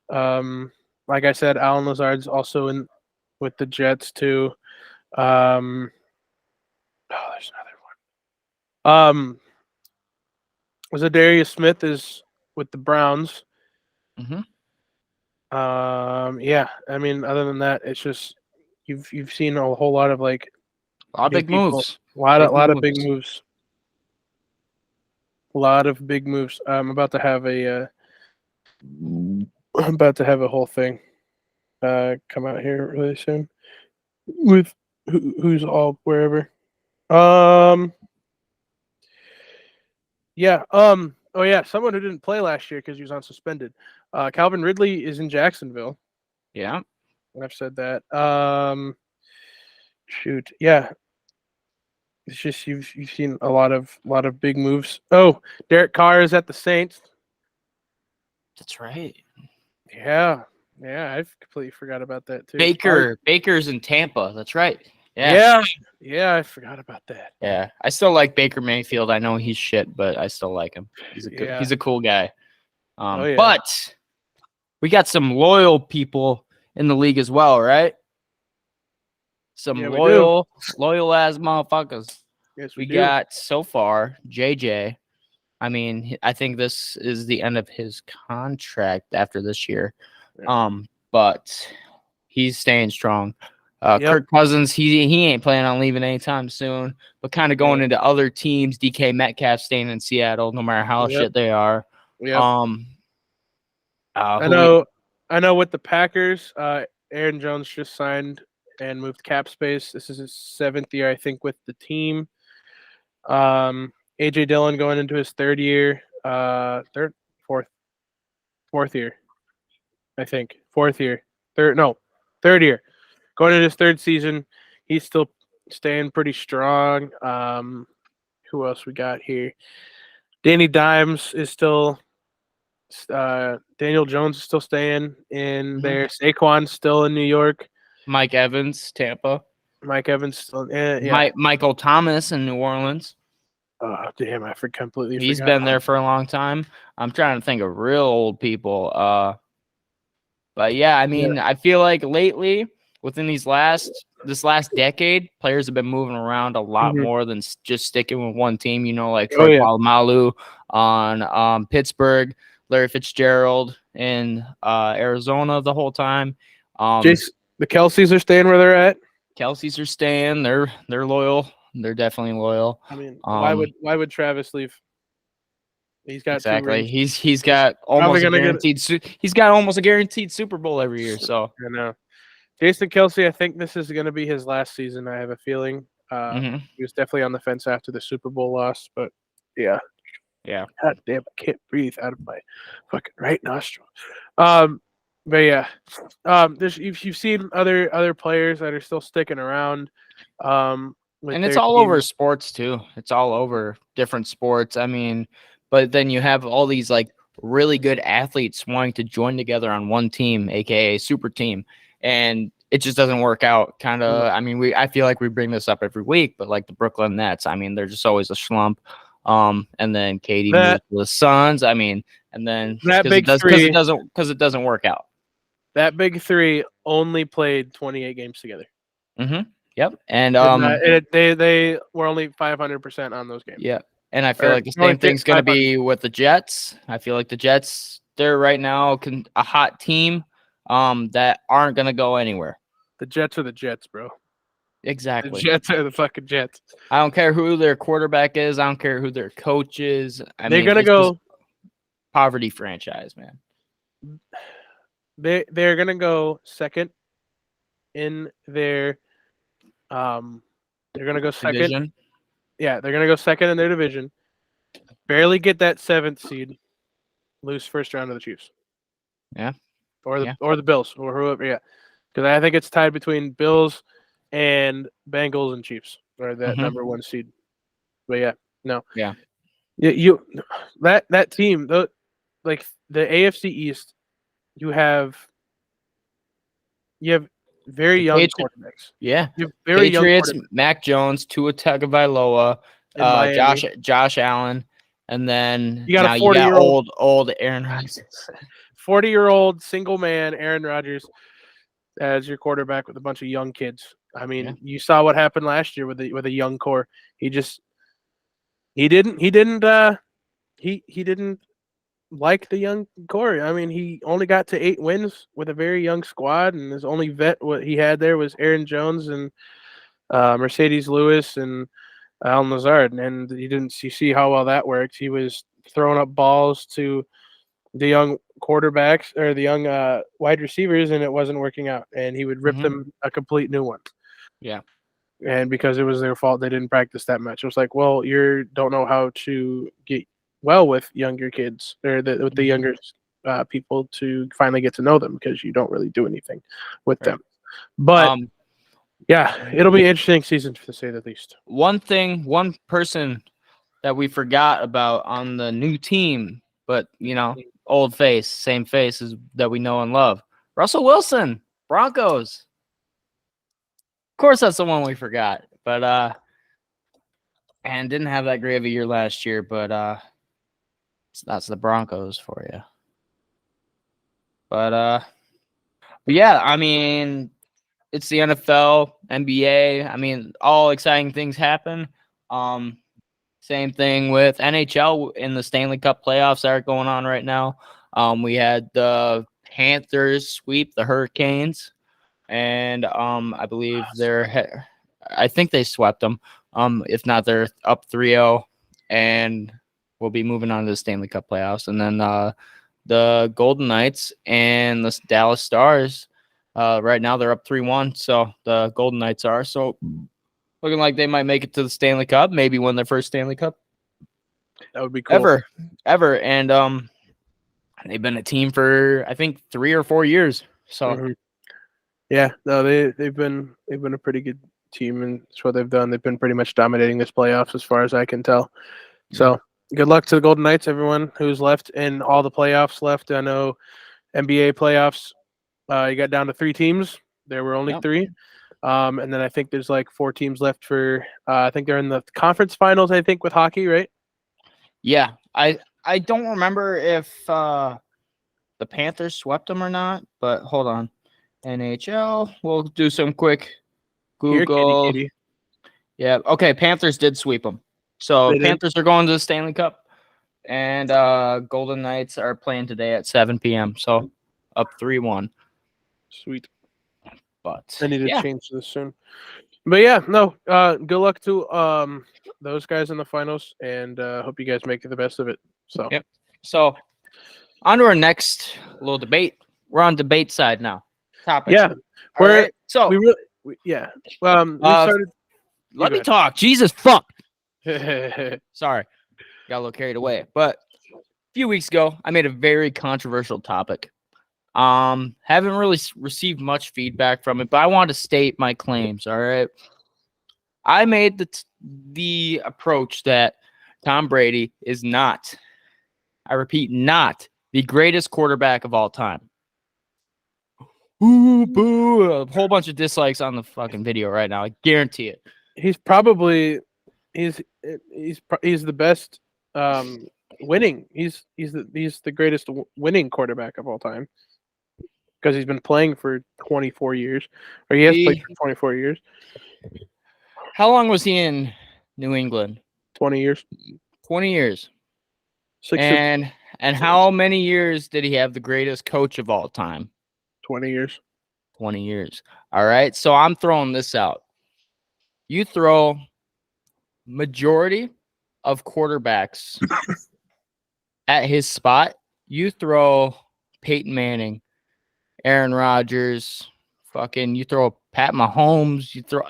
Like I said, Alan Lazard's also in with the Jets too. There's another one. Zadarius Smith is with the Browns. Yeah, I mean, other than that, it's just you've seen a whole lot of a lot of big moves. A lot of big moves. A lot of big moves. I'm about to have a whole thing come out here really soon with who's all wherever. Yeah. Oh yeah, someone who didn't play last year because he was on suspended. Calvin Ridley is in Jacksonville. Yeah. I've said that. Shoot. Yeah. It's just you've seen a lot of big moves. Oh, Derek Carr is at the Saints. That's right. Yeah, I've completely forgot about that too. Probably, Baker's in Tampa. That's right. yeah, I forgot about that. Yeah. I still like Baker Mayfield. I know he's shit, but I still like him. He's a cool guy. Oh yeah. But we got some loyal people in the league as well, right? Some Yeah, we do. loyal ass motherfuckers. Yes, We we do. got so far JJ. I mean, I think this is the end of his contract after this year. Yeah. But he's staying strong. Yep. Kirk Cousins, he ain't planning on leaving anytime soon, but kind of going into other teams. DK Metcalf staying in Seattle, no matter how shit they are. Yep. I Who know with the Packers, Aaron Jones just signed and moved cap space. This is his 7th year, I think, with the team. AJ Dillon going into his 3rd year, fourth year, I think. 4th year. 3rd year. Going into his 3rd season. He's still staying pretty strong. Who else we got here? Danny Dimes is still Daniel Jones is still staying in there. Saquon's still in New York. Mike Evans, Tampa. Mike Evans still Michael Thomas in New Orleans. Oh damn, I completely He's forgot. been there for a long time. I'm trying to think of real old people. But yeah, I mean, I feel like lately within this last decade, players have been moving around a lot more than just sticking with one team. You know, like Troy Polamalu on Pittsburgh, Larry Fitzgerald in Arizona the whole time. The Kelseys are staying where they're at. Kelseys are staying. They're loyal. They're definitely loyal. I mean, why would Travis leave? He's got 2 rings. He's got almost a guaranteed. He's got almost a guaranteed Super Bowl every year. So I know. Jason Kelce, I think this is going to be his last season. I have a feeling. He was definitely on the fence after the Super Bowl loss, but yeah. God damn, I can't breathe out of my fucking right nostril. But yeah, you've seen other players that are still sticking around. And it's all over sports too. It's all over different sports. I mean, but then you have all these like really good athletes wanting to join together on one team, aka super team, and it just doesn't work out. Kind of. I mean, I feel like we bring this up every week, but like the Brooklyn Nets, I mean, they're just always a slump. And then Katie moves to the Suns. I mean, and then that big three because it doesn't work out. That big three only played 28 games together. Yep. And they were only 500% on those games. Yeah. And I feel like the same thing's going to be with the Jets. I feel like the Jets, they're right now a hot team that aren't going to go anywhere. The Jets are the Jets, bro. Exactly. The Jets are the fucking Jets. I don't care who their quarterback is. I don't care who their coach is. They're going to go poverty franchise, man. They're going to go second in their they're going to go second. Division. Yeah, they're going to go second in their division. Barely get that 7th seed. Lose first round of the Chiefs. Yeah. Or the Bills or whoever, yeah. Cuz I think it's tied between Bills and Bengals and Chiefs or that number 1 seed. But yeah, no. Yeah. You that team, like the AFC East, you have very young quarterbacks. Yeah. You have very Patriots, young Mac Jones, Tua Tagovailoa, Josh Allen, and then you got old Aaron Rodgers. 40-year-old single man Aaron Rodgers as your quarterback with a bunch of young kids. I mean, you saw what happened last year with a young core. He didn't like the young core. I mean, he only got to 8 wins with a very young squad, and his only vet what he had there was Aaron Jones and Mercedes Lewis and Al Lazard, and you see how well that worked. He was throwing up balls to the young quarterbacks or the young wide receivers, and it wasn't working out, and he would rip them a complete new one. Yeah. And because it was their fault, they didn't practice that much. It was like, well, you don't know how to get well with younger kids or with the younger people to finally get to know them because you don't really do anything with them. But Yeah, it'll be an interesting season to say the least. One person that we forgot about on the new team, but old face, same face as that we know and love. Russell Wilson, Broncos. Of course, that's the one we forgot. But and didn't have that great of a year last year, but that's the Broncos for you. But yeah, I mean, it's the NFL, NBA. I mean, all exciting things happen. Same thing with NHL in the Stanley Cup playoffs that are going on right now. We had the Panthers sweep the Hurricanes, and I believe I think they swept them. If not, they're up 3-0, and we'll be moving on to the Stanley Cup playoffs. And then the Golden Knights and the Dallas Stars, right now they're up 3-1. So the Golden Knights are looking like they might make it to the Stanley Cup, maybe win their first Stanley Cup. That would be cool. Ever. And they've been a team for I think 3 or 4 years. So yeah, no, they've been a pretty good team, and that's what they've done. They've been pretty much dominating this playoffs as far as I can tell. So good luck to the Golden Knights, everyone who's left in all the playoffs left. I know NBA playoffs, you got down to 3 teams. There were only 3. And then I think there's like 4 teams left for I think they're in the conference finals, I think, with hockey, right? Yeah. I don't remember if the Panthers swept them or not, but hold on. NHL, we'll do some quick Google. Here, kitty. Yeah, okay, Panthers did sweep them. So They did? Panthers are going to the Stanley Cup, and Golden Knights are playing today at 7 p.m. So up 3-1. Sweet. But I need to change this soon. But yeah, no. Good luck to those guys in the finals, and hope you guys make the best of it. So yep. So on to our next little debate. We're on debate side now. Topic. Yeah. Right. So we really we started. Let me talk. Jesus fuck. Sorry. Got a little carried away. But a few weeks ago, I made a very controversial topic. Haven't really received much feedback from it, but I want to state my claims. All right. I made the approach that Tom Brady is not, I repeat, not the greatest quarterback of all time. Ooh, boo. A whole bunch of dislikes on the fucking video right now. I guarantee it. He's probably he's the best winning. He's the greatest winning quarterback of all time. Because he's been playing for 24 years, or he has played for 24 years. How long was he in New England? 20 years. 20 years. And how many years did he have the greatest coach of all time? 20 years. 20 years. All right. So I'm throwing this out. You throw majority of quarterbacks at his spot. You throw Peyton Manning, Aaron Rodgers, you throw Pat Mahomes, you throw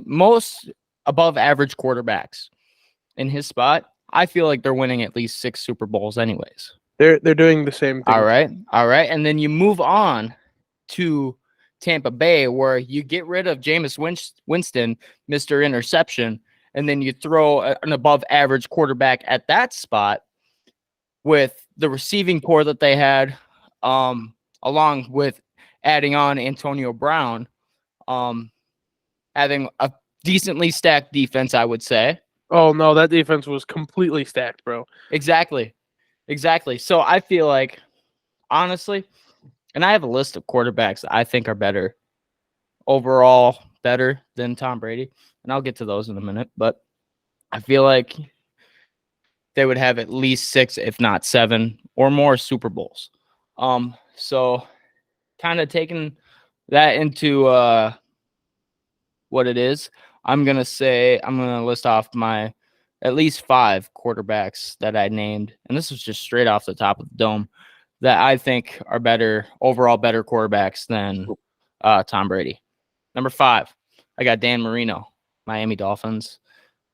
most above average quarterbacks in his spot. I feel like they're winning at least 6 Super Bowls anyways. They're doing the same thing. All right. And then you move on to Tampa Bay, where you get rid of Jameis Winston, Mr. Interception, and then you throw an above average quarterback at that spot with the receiving core that they had, along with adding on Antonio Brown, having a decently stacked defense, I would say. Oh, no, that defense was completely stacked, bro. Exactly. So I feel like, honestly, and I have a list of quarterbacks that I think are better, overall better than Tom Brady, and I'll get to those in a minute, but I feel like they would have at least 6, if not 7 or more Super Bowls. So kind of taking that into what it is, I'm going to list off my at least 5 quarterbacks that I named, and this was just straight off the top of the dome, that I think are better quarterbacks than Tom Brady. Number 5, I got Dan Marino, Miami Dolphins,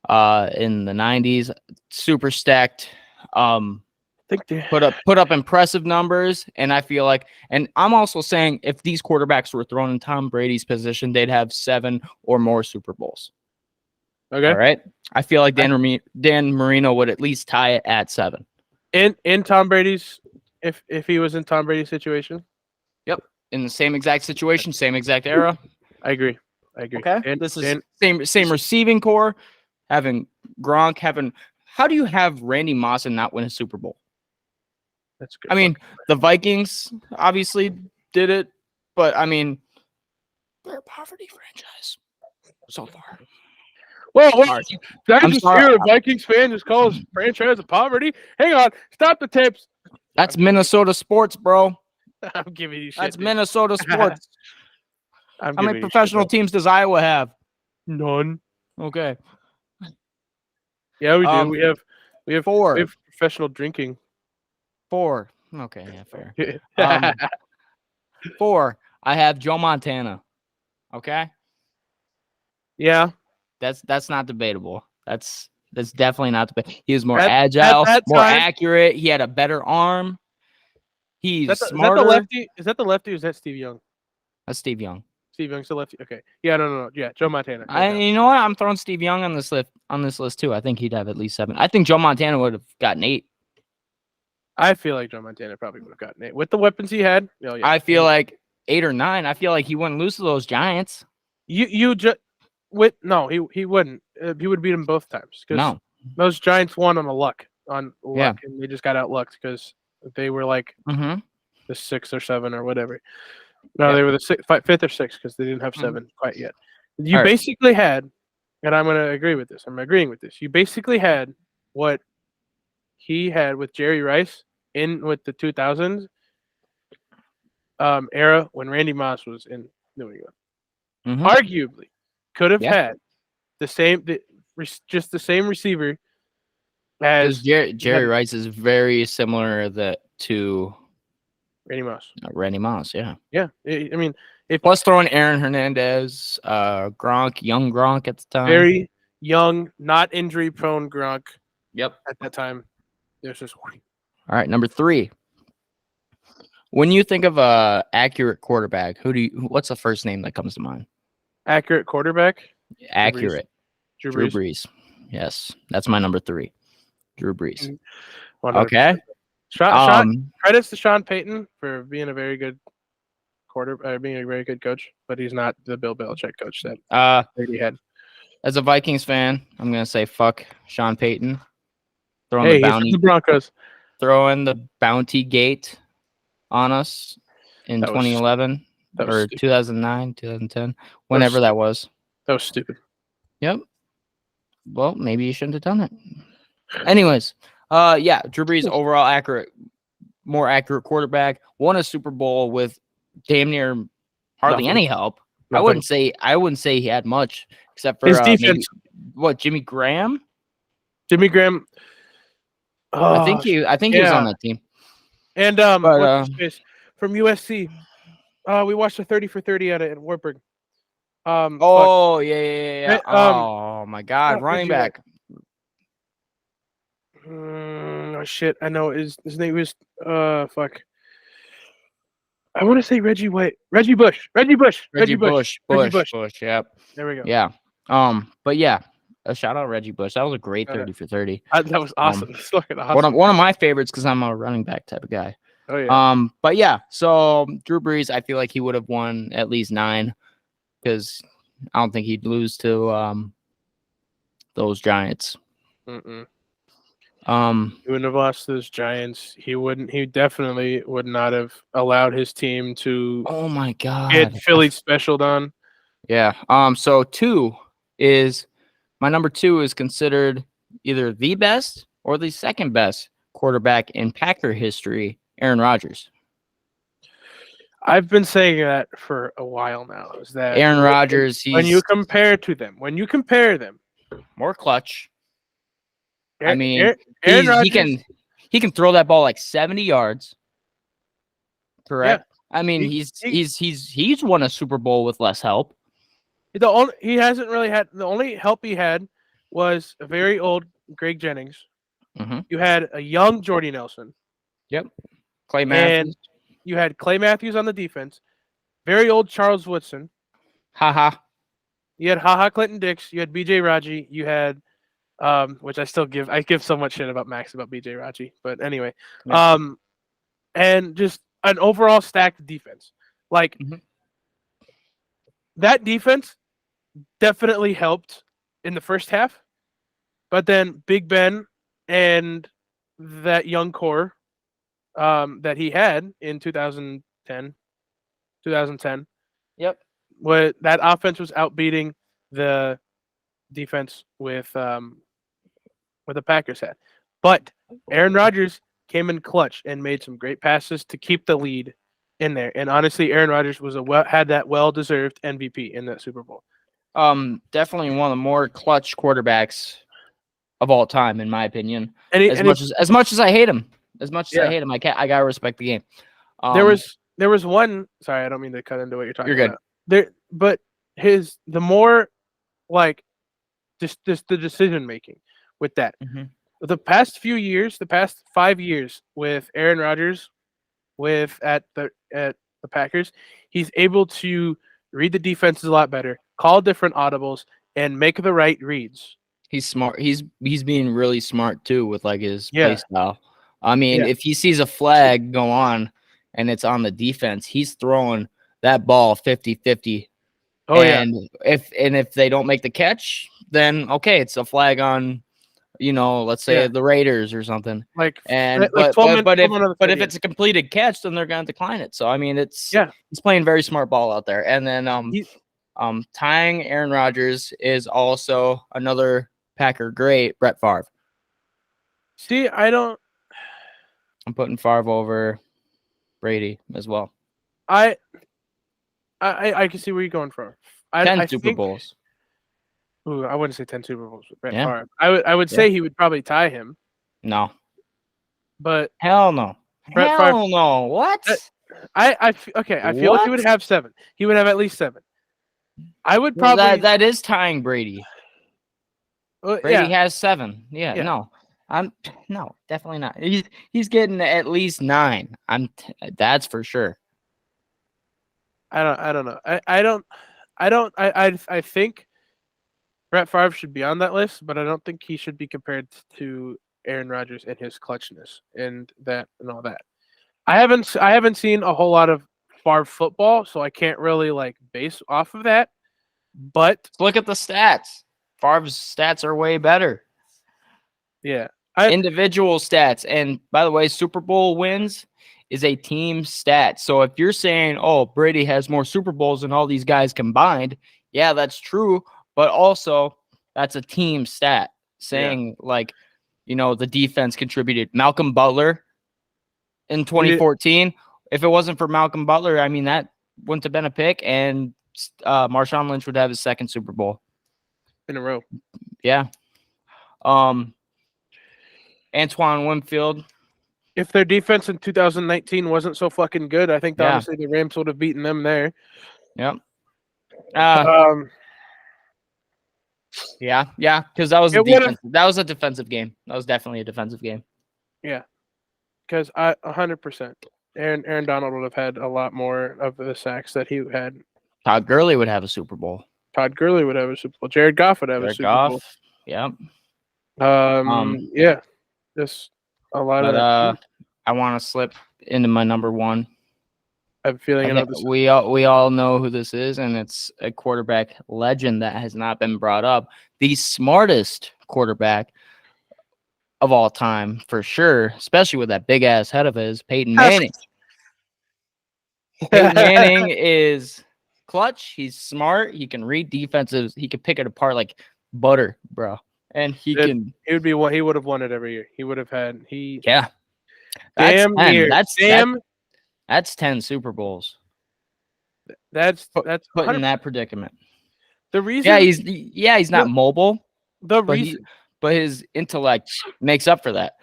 in the 90s, super stacked think they put up impressive numbers, and I feel like, and I'm also saying if these quarterbacks were thrown in Tom Brady's position, they'd have 7 or more Super Bowls. Okay. All right. I feel like Dan Marino would at least tie it at 7. In Tom Brady's, if he was in Tom Brady's situation. Yep. In the same exact situation, same exact era. I agree. Okay. And, this is same receiving core, having Gronk, how do you have Randy Moss and not win a Super Bowl? that's good. I mean, the Vikings obviously did it, but I mean, they're a poverty franchise so far. Well, Sorry. did I I'm just sorry. hear a Vikings fan just call his franchise a poverty? Hang on, stop the tips. That's Minnesota sports, bro. I'm giving you shit. That's dude. Minnesota sports. I'm How many giving you professional shit, teams does Iowa have? None. Okay. Yeah, we do. We have 4. We have professional drinking. 4. Okay, yeah, fair. 4. I have Joe Montana. Okay. Yeah. That's not debatable. That's definitely not debatable. He was more At agile, that more time- accurate. He had a better arm. He's Is that smarter. the lefty? Is that the lefty or is that Steve Young? That's Steve Young. Steve Young's the lefty. Okay. Yeah, no. Yeah, Joe Montana. You know what? I'm throwing Steve Young on this list too. I think he'd have at least 7. I think Joe Montana would have gotten 8. I feel like Joe Montana probably would have gotten 8 with the weapons he had. Oh, yeah. I feel like 8 or 9. I feel like he wouldn't lose to those Giants. You just he wouldn't. He would beat him both times because No. those Giants won on luck, and they just got outlucked because they were like Mm-hmm. the 6 or 7 or whatever. No, Yeah. they were the 5th or 6th because they didn't have 7 quite yet. You All right. basically had, and I'm going to agree with this. I'm agreeing with this. You basically had what he had with Jerry Rice with the 2000s era when Randy Moss was in New England. Mm-hmm. Arguably, could have Yeah. had just the same receiver as Jerry Rice is very similar to Randy Moss. Randy Moss. Yeah. Yeah, I mean, Plus throwing Aaron Hernandez, Gronk, young Gronk at the time. very young, not injury-prone Gronk Yep. at that time. There's just All right, number 3. When you think of a accurate quarterback, what's the first name that comes to mind? accurate quarterback. Accurate. Drew Drew Brees. Brees. Yes, that's my number 3. Drew Brees. 100%. Okay. Credits to Sean Payton for being a very good being a very good coach, but he's not the Bill Belichick coach that Brady had. As a Vikings fan, I'm gonna say fuck Sean Payton. Throwing Hey, he's the Broncos. Throwing the bounty gate on us in 2011 or 2009, 2010, whenever that was. That was stupid. Yep. Well, maybe you shouldn't have done it. Anyways, yeah, Drew Brees, overall more accurate quarterback, won a Super Bowl with damn near hardly any help. Nothing. I wouldn't say he had much except for his defense. Jimmy Graham? Jimmy Graham. I think he was on that team. And from USC, we watched a 30 for 30 at Wartburg. Yeah. Oh my God, running back. Oh shit! I know his name was fuck. I want to say Reggie Bush. Yep. There we go. Yeah. But yeah, a shout out Reggie Bush. That was a great 30 for 30. That was awesome. It's fucking awesome. One of my favorites because I'm a running back type of guy. Oh yeah. But yeah, so Drew Brees, I feel like he would have won at least 9 because I don't think he'd lose to those Giants. He wouldn't have lost those Giants. He definitely would not have allowed his team to oh my God get Philly specialed on. Yeah. So my number 2 is considered either the best or the second best quarterback in Packer history, Aaron Rodgers. I've been saying that for a while now. Is that Aaron Rodgers? When you compare them, more clutch. Aaron he can throw that ball like 70 yards. Correct. Yeah. I mean, he's won a Super Bowl with less help. He hasn't really had the only help he had was a very old Greg Jennings. Mm-hmm. You had a young Jordy Nelson, Yep. Clay and Matthews. you had Clay Matthews on the defense. Very old Charles Woodson. Haha. You had Clinton Dix. You had B.J. Raji. You had which I give so much shit about Max about B.J. Raji, but anyway, Yeah. and just an overall stacked defense. Like Mhm. that defense definitely helped in the first half, but then Big Ben and that young core that he had in 2010, Yep. what that offense was outbeating the defense with the Packers had. But Aaron Rodgers came in clutch and made some great passes to keep the lead in there. And honestly, Aaron Rodgers had that well-deserved MVP in that Super Bowl. Definitely one of the more clutch quarterbacks of all time, in my opinion. And As much as I hate him, I gotta respect the game. There was one. Sorry, I don't mean to cut into what you're talking You're good. about. But the more like just the decision making with that. Mm-hmm. The past 5 years with Aaron Rodgers, at the Packers, he's able to read the defenses a lot better, call different audibles, and make the right reads. He's smart. He's being really smart too with like his play Yeah. style. I mean, Yeah. if he sees a flag go on and it's on the defense, he's throwing that ball 50-50. Oh yeah. And if they don't make the catch, then okay, it's a flag on, let's say Yeah. the Raiders or something. Like But 12 if it's a completed catch, then they're gonna decline it. So I mean, he's playing very smart ball out there. And then tying Aaron Rodgers is also another Packer great, Brett Favre. See, I'm putting Favre over Brady as well. I can see where you're going from. 10 Super Bowls. Ooh, I wouldn't say 10 Super Bowls with Brett Yeah. Favre. I would say he would probably tie him. No. But hell no. Hell no. What? I feel like he would have 7. He would have at least 7. I would probably that is tying Brady. Brady has 7. Yeah. No. No, definitely not. He's getting at least 9. That's for sure. I don't know. I think Brett Favre should be on that list, but I don't think he should be compared to Aaron Rodgers and his clutchness and all that. I haven't seen a whole lot of Favre football, so I can't really like base off of that. But look at the stats. Favre's stats are way better. Yeah. Individual stats. And by the way, Super Bowl wins is a team stat. So if you're saying, oh, Brady has more Super Bowls than all these guys combined, yeah, that's true. But also, that's a team stat saying the defense contributed. Malcolm Butler in 2014, if it wasn't for Malcolm Butler, I mean, that wouldn't have been a pick. And Marshawn Lynch would have his 2nd Super Bowl in a row. Yeah. Antoine Winfield. If their defense in 2019 wasn't so fucking good, I think honestly the Rams would have beaten them there. Yep. Yeah, because that was a defensive game. That was definitely a defensive game. Yeah, because 100%. Aaron Donald would have had a lot more of the sacks that he had. Todd Gurley would have a Super Bowl. Jared Goff would have a Super Bowl. Yep. Yeah. Just a lot of that. I want to slip into my number 1. I have a feeling we all know who this is, and it's a quarterback legend that has not been brought up. The smartest quarterback of all time, for sure, especially with that big ass head of his, Peyton Manning. Peyton Manning is clutch. He's smart. He can read defenses. He can pick it apart like butter, bro. And he would have won it every year. He would have had That's 10 Super Bowls. That's put in that predicament. The reason he's not mobile. But his intellect makes up for that.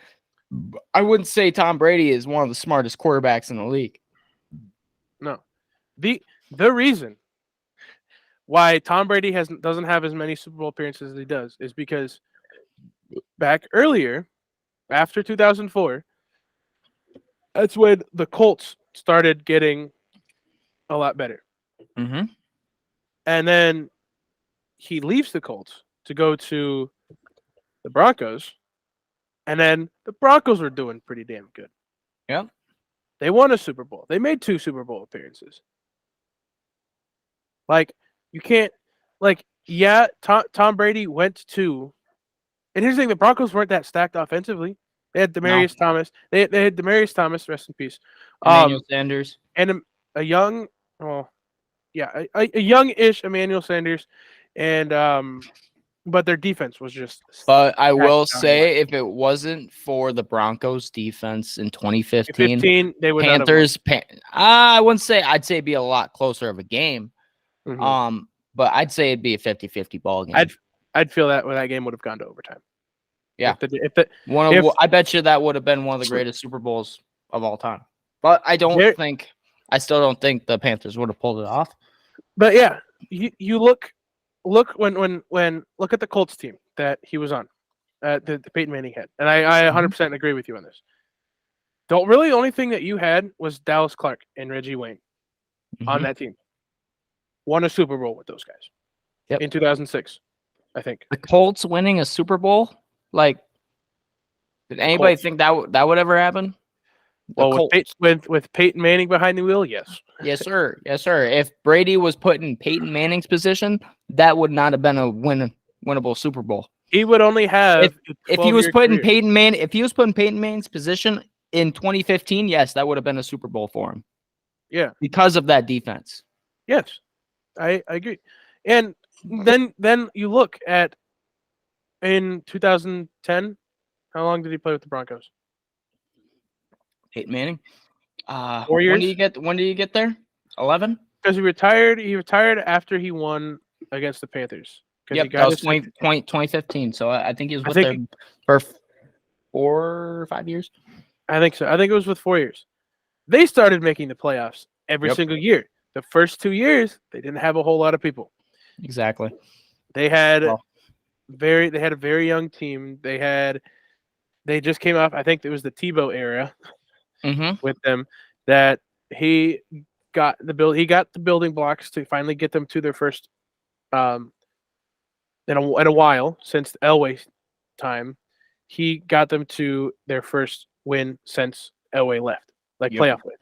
I wouldn't say Tom Brady is one of the smartest quarterbacks in the league. No. The reason why Tom Brady doesn't have as many Super Bowl appearances as he does is because back earlier after 2004, that's when the Colts started getting a lot better. Mm-hmm. And then he leaves the Colts to go to the Broncos. And then the Broncos were doing pretty damn good. Yep. They won a Super Bowl. They made 2 Super Bowl appearances. Like, you can't, like, yeah, Tom Brady went to, and here's the thing, the Broncos weren't that stacked offensively. They had Demaryius Thomas. They had Demaryius Thomas, rest in peace. Emmanuel Sanders. And a young, well, yeah, a young-ish Emmanuel Sanders, and but their defense was just. But I will say, if it wasn't for the Broncos defense in 2015, they would Panthers. I wouldn't say. I'd say it'd be a lot closer of a game. Mm-hmm. But I'd say it'd be a 50-50 ball game. I'd feel that when that game would have gone to overtime. Yeah, I bet you that would have been one of the greatest Super Bowls of all time. But I still don't think the Panthers would have pulled it off. But yeah, you look when look at the Colts team that he was on, the Peyton Manning had, and I 100% agree with you on this. The only thing that you had was Dallas Clark and Reggie Wayne on that team. Won a Super Bowl with those guys in 2006, I think. The Colts winning a Super Bowl, like, did anybody think that would ever happen? Well, with Peyton Manning behind the wheel, yes. Yes, sir. Yes, sir. If Brady was put in Peyton Manning's position, that would not have been a winnable Super Bowl. He would only have if he was put in Peyton Manning's position in 2015, yes, that would have been a Super Bowl for him. Yeah. Because of that defense. Yes. I agree. And then you look at in 2010, how long did he play with the Broncos? Peyton Manning. 4 years. When did you get there? 11. Because he retired after he won against the Panthers. Yep, that was 2015. So I think he was with them for 4 or 5 years. I think so. I think it was with 4 years. They started making the playoffs every single year. The first 2 years, they didn't have a whole lot of people. Exactly. They had a very young team. They just came off. I think it was the Tebow era with them that he got the building blocks to finally get them to their first in a while since Elway's time. He got them to their first win since Elway left, playoff win.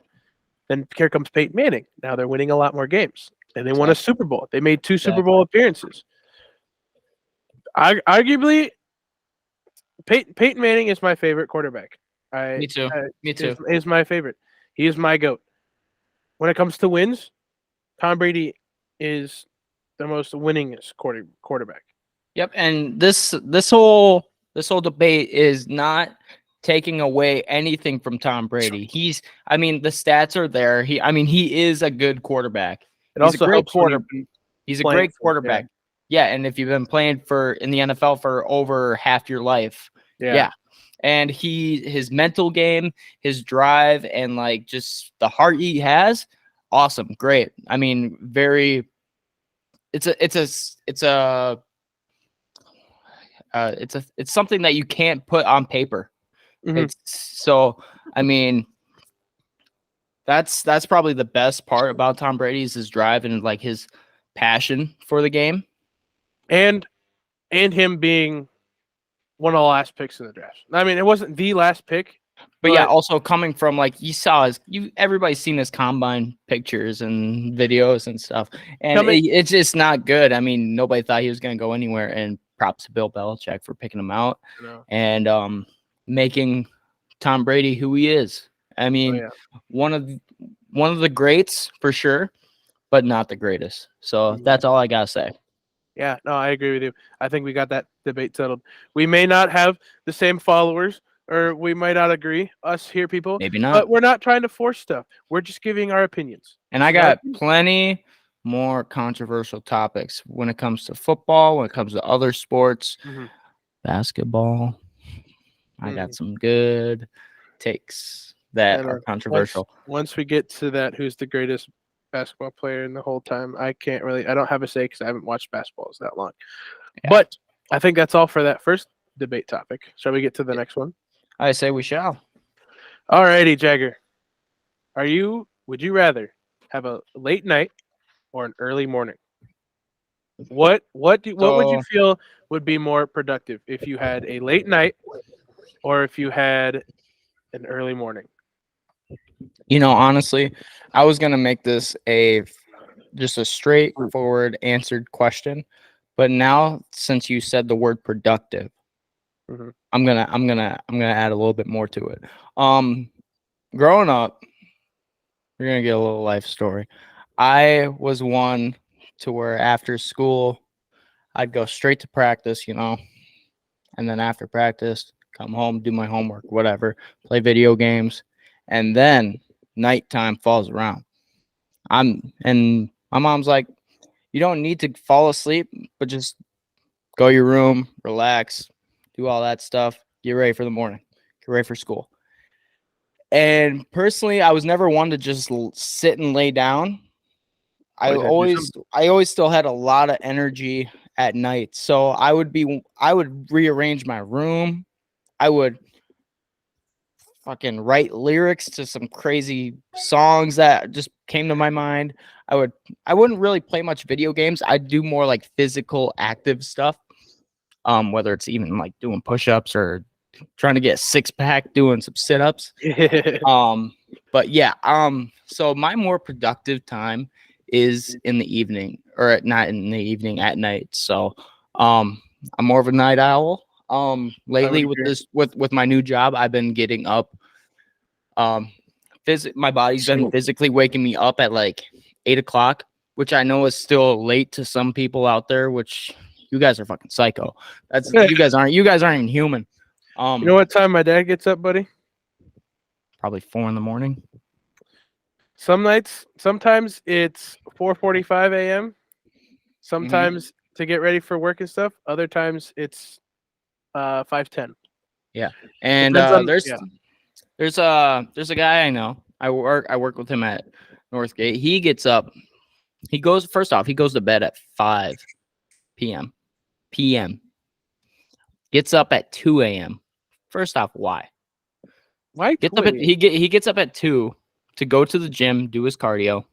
Then here comes Peyton Manning. Now they're winning a lot more games, and they won a Super Bowl. They made 2 Super Bowl appearances. Arguably, Peyton Manning is my favorite quarterback. Me too. Me too. Is my favorite. He is my GOAT. When it comes to wins, Tom Brady is the most winningest quarterback. Yep, and this whole debate is not taking away anything from Tom Brady. The stats are there. He is a good quarterback. He's a great quarterback. He's a great quarterback. Yeah, and if you've been playing in the NFL for over half your life, and his mental game, his drive, and just the heart he has, awesome, great. It's something that you can't put on paper. That's probably the best part about Tom Brady is his drive and his passion for the game, and him being one of the last picks in the draft. It wasn't the last pick, but also coming from everybody's seen his combine pictures and videos and stuff, and it's just not good. Nobody thought he was going to go anywhere, and props to Bill Belichick for picking him out and making Tom Brady who he is. One of the greats for sure, but not the greatest. So that's all I gotta say. Yeah, no, I agree with you. I think we got that debate settled. We may not have the same followers, or we might not agree, us here people. Maybe not. But we're not trying to force stuff. We're just giving our opinions. And I got plenty more controversial topics when it comes to football, when it comes to other sports, basketball. I got some good takes that are controversial. Once we get to that, who's the greatest basketball player in the whole time, I don't have a say because I haven't watched basketballs that long. But I think that's all for that first debate topic. Shall we get to the next one? I say we shall. Alrighty, Jagger. Would you rather have a late night or an early morning? What would you So, feel would be more productive if you had a late night or if you had an early morning? honestly, I was gonna make this just a straightforward answered question, but now since you said the word productive, Hmm. I'm gonna add a little bit more to it. Um, growing up, we're gonna get a little life story. I was one to where after school, I'd go straight to practice, and then after practice, come home, do my homework, whatever, play video games, and then nighttime falls around. And my mom's like, you don't need to fall asleep, but just go to your room, relax, do all that stuff, get ready for the morning, get ready for school. And personally, I was never one to just sit and lay down. I Always had to do always something. I always still had a lot of energy at night. So I would rearrange my room. I would fucking write lyrics to some crazy songs that just came to my mind. I wouldn't really play much video games. I'd do more like physical active stuff. Whether it's even like doing push-ups or trying to get a six-pack, doing some sit-ups. But yeah, so my more productive time is in the evening, or not in the evening, at night. So I'm more of a night owl. I would Lately with agree. this with my new job, I've been getting up. My body's been physically waking me up at like 8 o'clock, which I know is still late to some people out there, which you guys are fucking psycho. That's you guys aren't even human. You know what time my dad gets up, buddy? Probably 4 in the morning. Some nights, sometimes it's 4:45 a.m. Hmm. Sometimes to get ready for work and stuff. Other times it's 5:10. Yeah, and Depends on yeah. there's a guy I know. I work with him at Northgate. He gets up. He goes first off. He goes to bed at 5 p.m. p.m. Gets up at 2 a.m. First off, why? Why Gets up at 2 he gets up at 2 to go to the gym, do his cardio,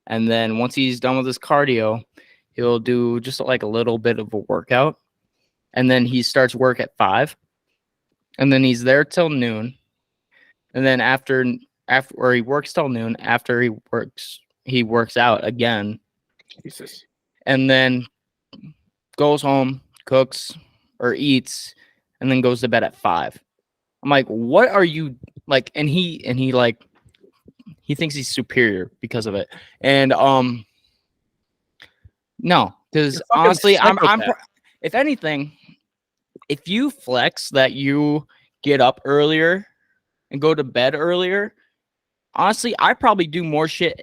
and then once he's done with his cardio, he'll do just like a little bit of a workout, and then he starts work at 5, and then he's there till noon, and then after or he works till noon. After he works out again, Jesus. and then goes home, cooks or eats, and then goes to bed at 5. I'm like, what are you like? And he like he thinks he's superior because of it. And no, You're because a fucking honestly, psychopath. if anything, if you flex that you get up earlier and go to bed earlier, honestly, I probably do more shit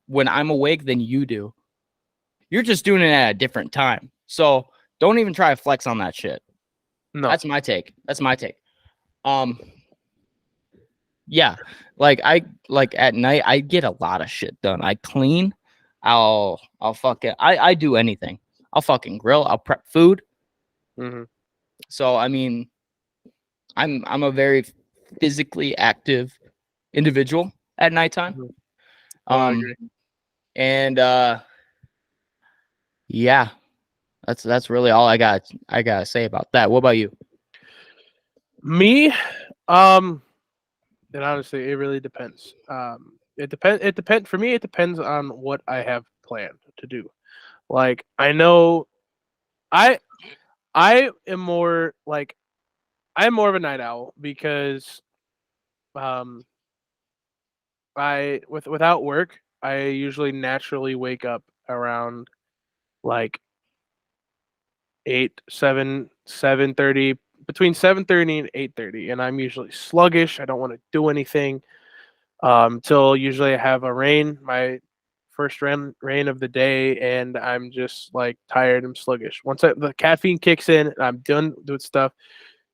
when I'm awake than you do. You're just doing it at a different time. So don't even try to flex on that shit. No. That's my take. Um, yeah, like at night I get a lot of shit done. I clean. I'll fucking I do anything. I'll fucking grill. I'll prep food. Hmm. So I mean, I'm a very physically active individual at nighttime. Hmm. Oh, I Um, agree. and yeah, that's really all I gotta say about that. What about you? Me, um, and honestly, it really depends. It depends for me. It depends on what I have planned to do. Like I know, I I am more like I'm more of a night owl because um without work I usually naturally wake up around like 7:30, between 7:30 and 8:30, and I'm usually sluggish. I don't want to do anything till usually I have a rain, my first rain of the day, and I'm just like tired and sluggish. Once the caffeine kicks in and I'm done with stuff,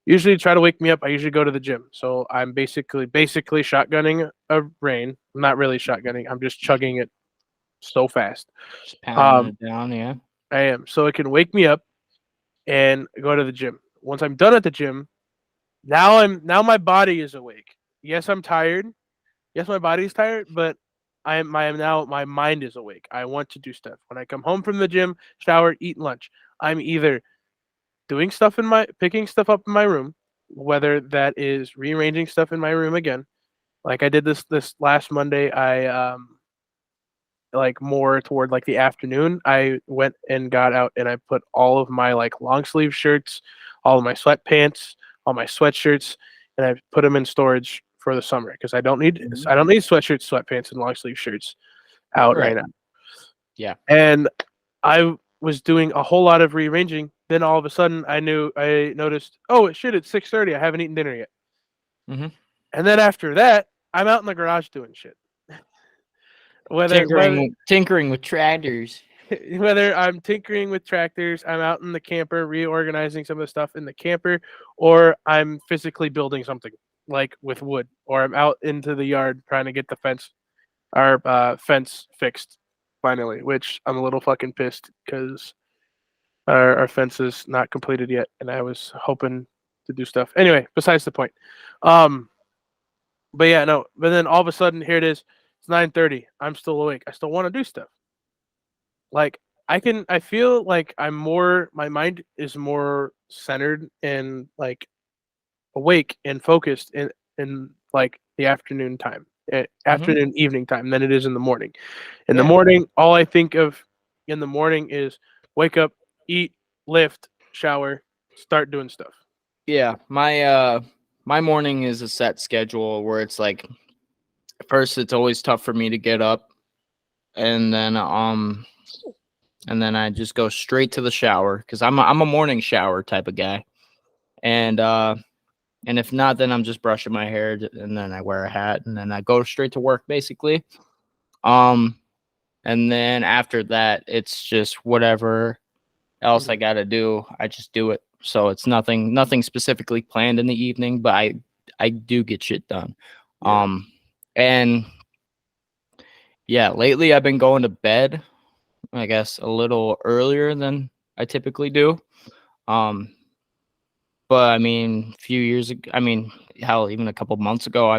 usually try to wake me up. I usually go to the gym, so I'm basically shotgunning a rain. I'm not really shotgunning. I'm just chugging it so fast. Just pounding Um, it down, yeah. I am so it can wake me up and go to the gym. Once I'm done at the gym, Now my body is awake. Yes, I'm tired. Yes, my body's tired, but my mind is awake. I want to do stuff. When I come home from the gym, shower, eat lunch, I'm either doing stuff picking stuff up in my room, whether that is rearranging stuff in my room again. Like I did this last Monday. I like more toward like the afternoon. I went and got out and I put all of my like long sleeve shirts, all of my sweatpants, all my sweatshirts, and I put them in storage for the summer because I don't need sweatshirts, sweatpants, and long sleeve shirts out right Right. now. Yeah. And I was doing a whole lot of rearranging. Then all of a sudden, I noticed, oh shit, it's 6:30. I haven't eaten dinner yet. Mm-hmm. And then after that, I'm out in the garage doing shit. Whether Tinkering with tractors. whether I'm tinkering with tractors, I'm out in the camper reorganizing some of the stuff in the camper, or I'm physically building something like with wood, or I'm out into the yard trying to get our fence fixed finally, which I'm a little fucking pissed because our fence is not completed yet, and I was hoping to do stuff. Anyway, besides the point. Um, but yeah, no. But then all of a sudden, here it is. It's 9:30. I'm still awake. I still want to do stuff. Like I feel like my mind is more centered and like awake and focused in like the afternoon time, Mm-hmm. afternoon evening time than it is in the morning. In the Yeah. morning, all I think of in the morning is wake up, eat, lift, shower, start doing stuff. Yeah. My morning is a set schedule where it's like first it's always tough for me to get up, and then I just go straight to the shower because I'm a morning shower type of guy. And if not, then I'm just brushing my hair and then I wear a hat and then I go straight to work basically. Um and then after that it's just whatever else I got to do, I just do it. So it's nothing specifically planned in the evening, but I do get shit done. Yeah. And yeah, lately I've been going to bed, I guess, a little earlier than I typically do. Um but I mean, a few years ago, I mean, hell, even a couple months ago,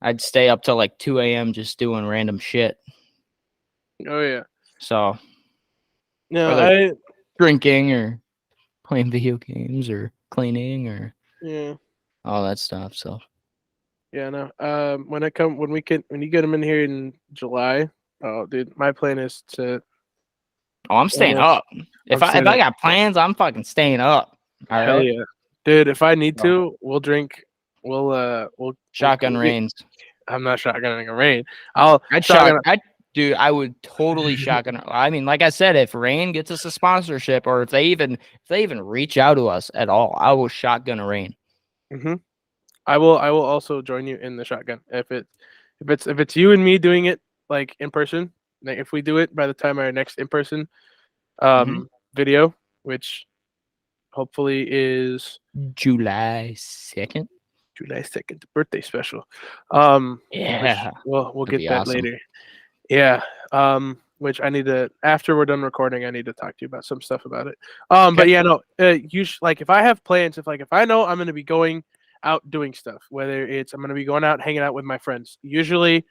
I'd stay up till like 2 a.m. just doing random shit. Oh yeah. So No, whether drinking or playing video games or cleaning or yeah. all that stuff. So Yeah, no. When you get them in here in July, oh dude, my plan is to I'm staying almost up. I'm If staying I up. got plans, I'm fucking staying up. All Hell right. yeah. Dude, if I need So, to, we'll drink. shotgun We rains. I'm not shotgunning a rain. I'll I'd shotgun. dude, I would totally shotgun. I mean, like I said, if Rain gets us a sponsorship or if they even reach out to us at all, I will shotgun a Rain. Hmm. I will also join you in the shotgun if it's you and me doing it like in person. Like if we do it by the time our next in person Mhm. video, which hopefully is July 2nd. July 2nd, birthday special. Which Yeah, we'll that'd get be that awesome. later. Yeah. Which I need to after we're done recording, I need to talk to you about some stuff about it. But Okay. yeah, no. Like if I have plans, if I know I'm gonna be going out doing stuff, whether it's I'm gonna be going out hanging out with my friends. Usually,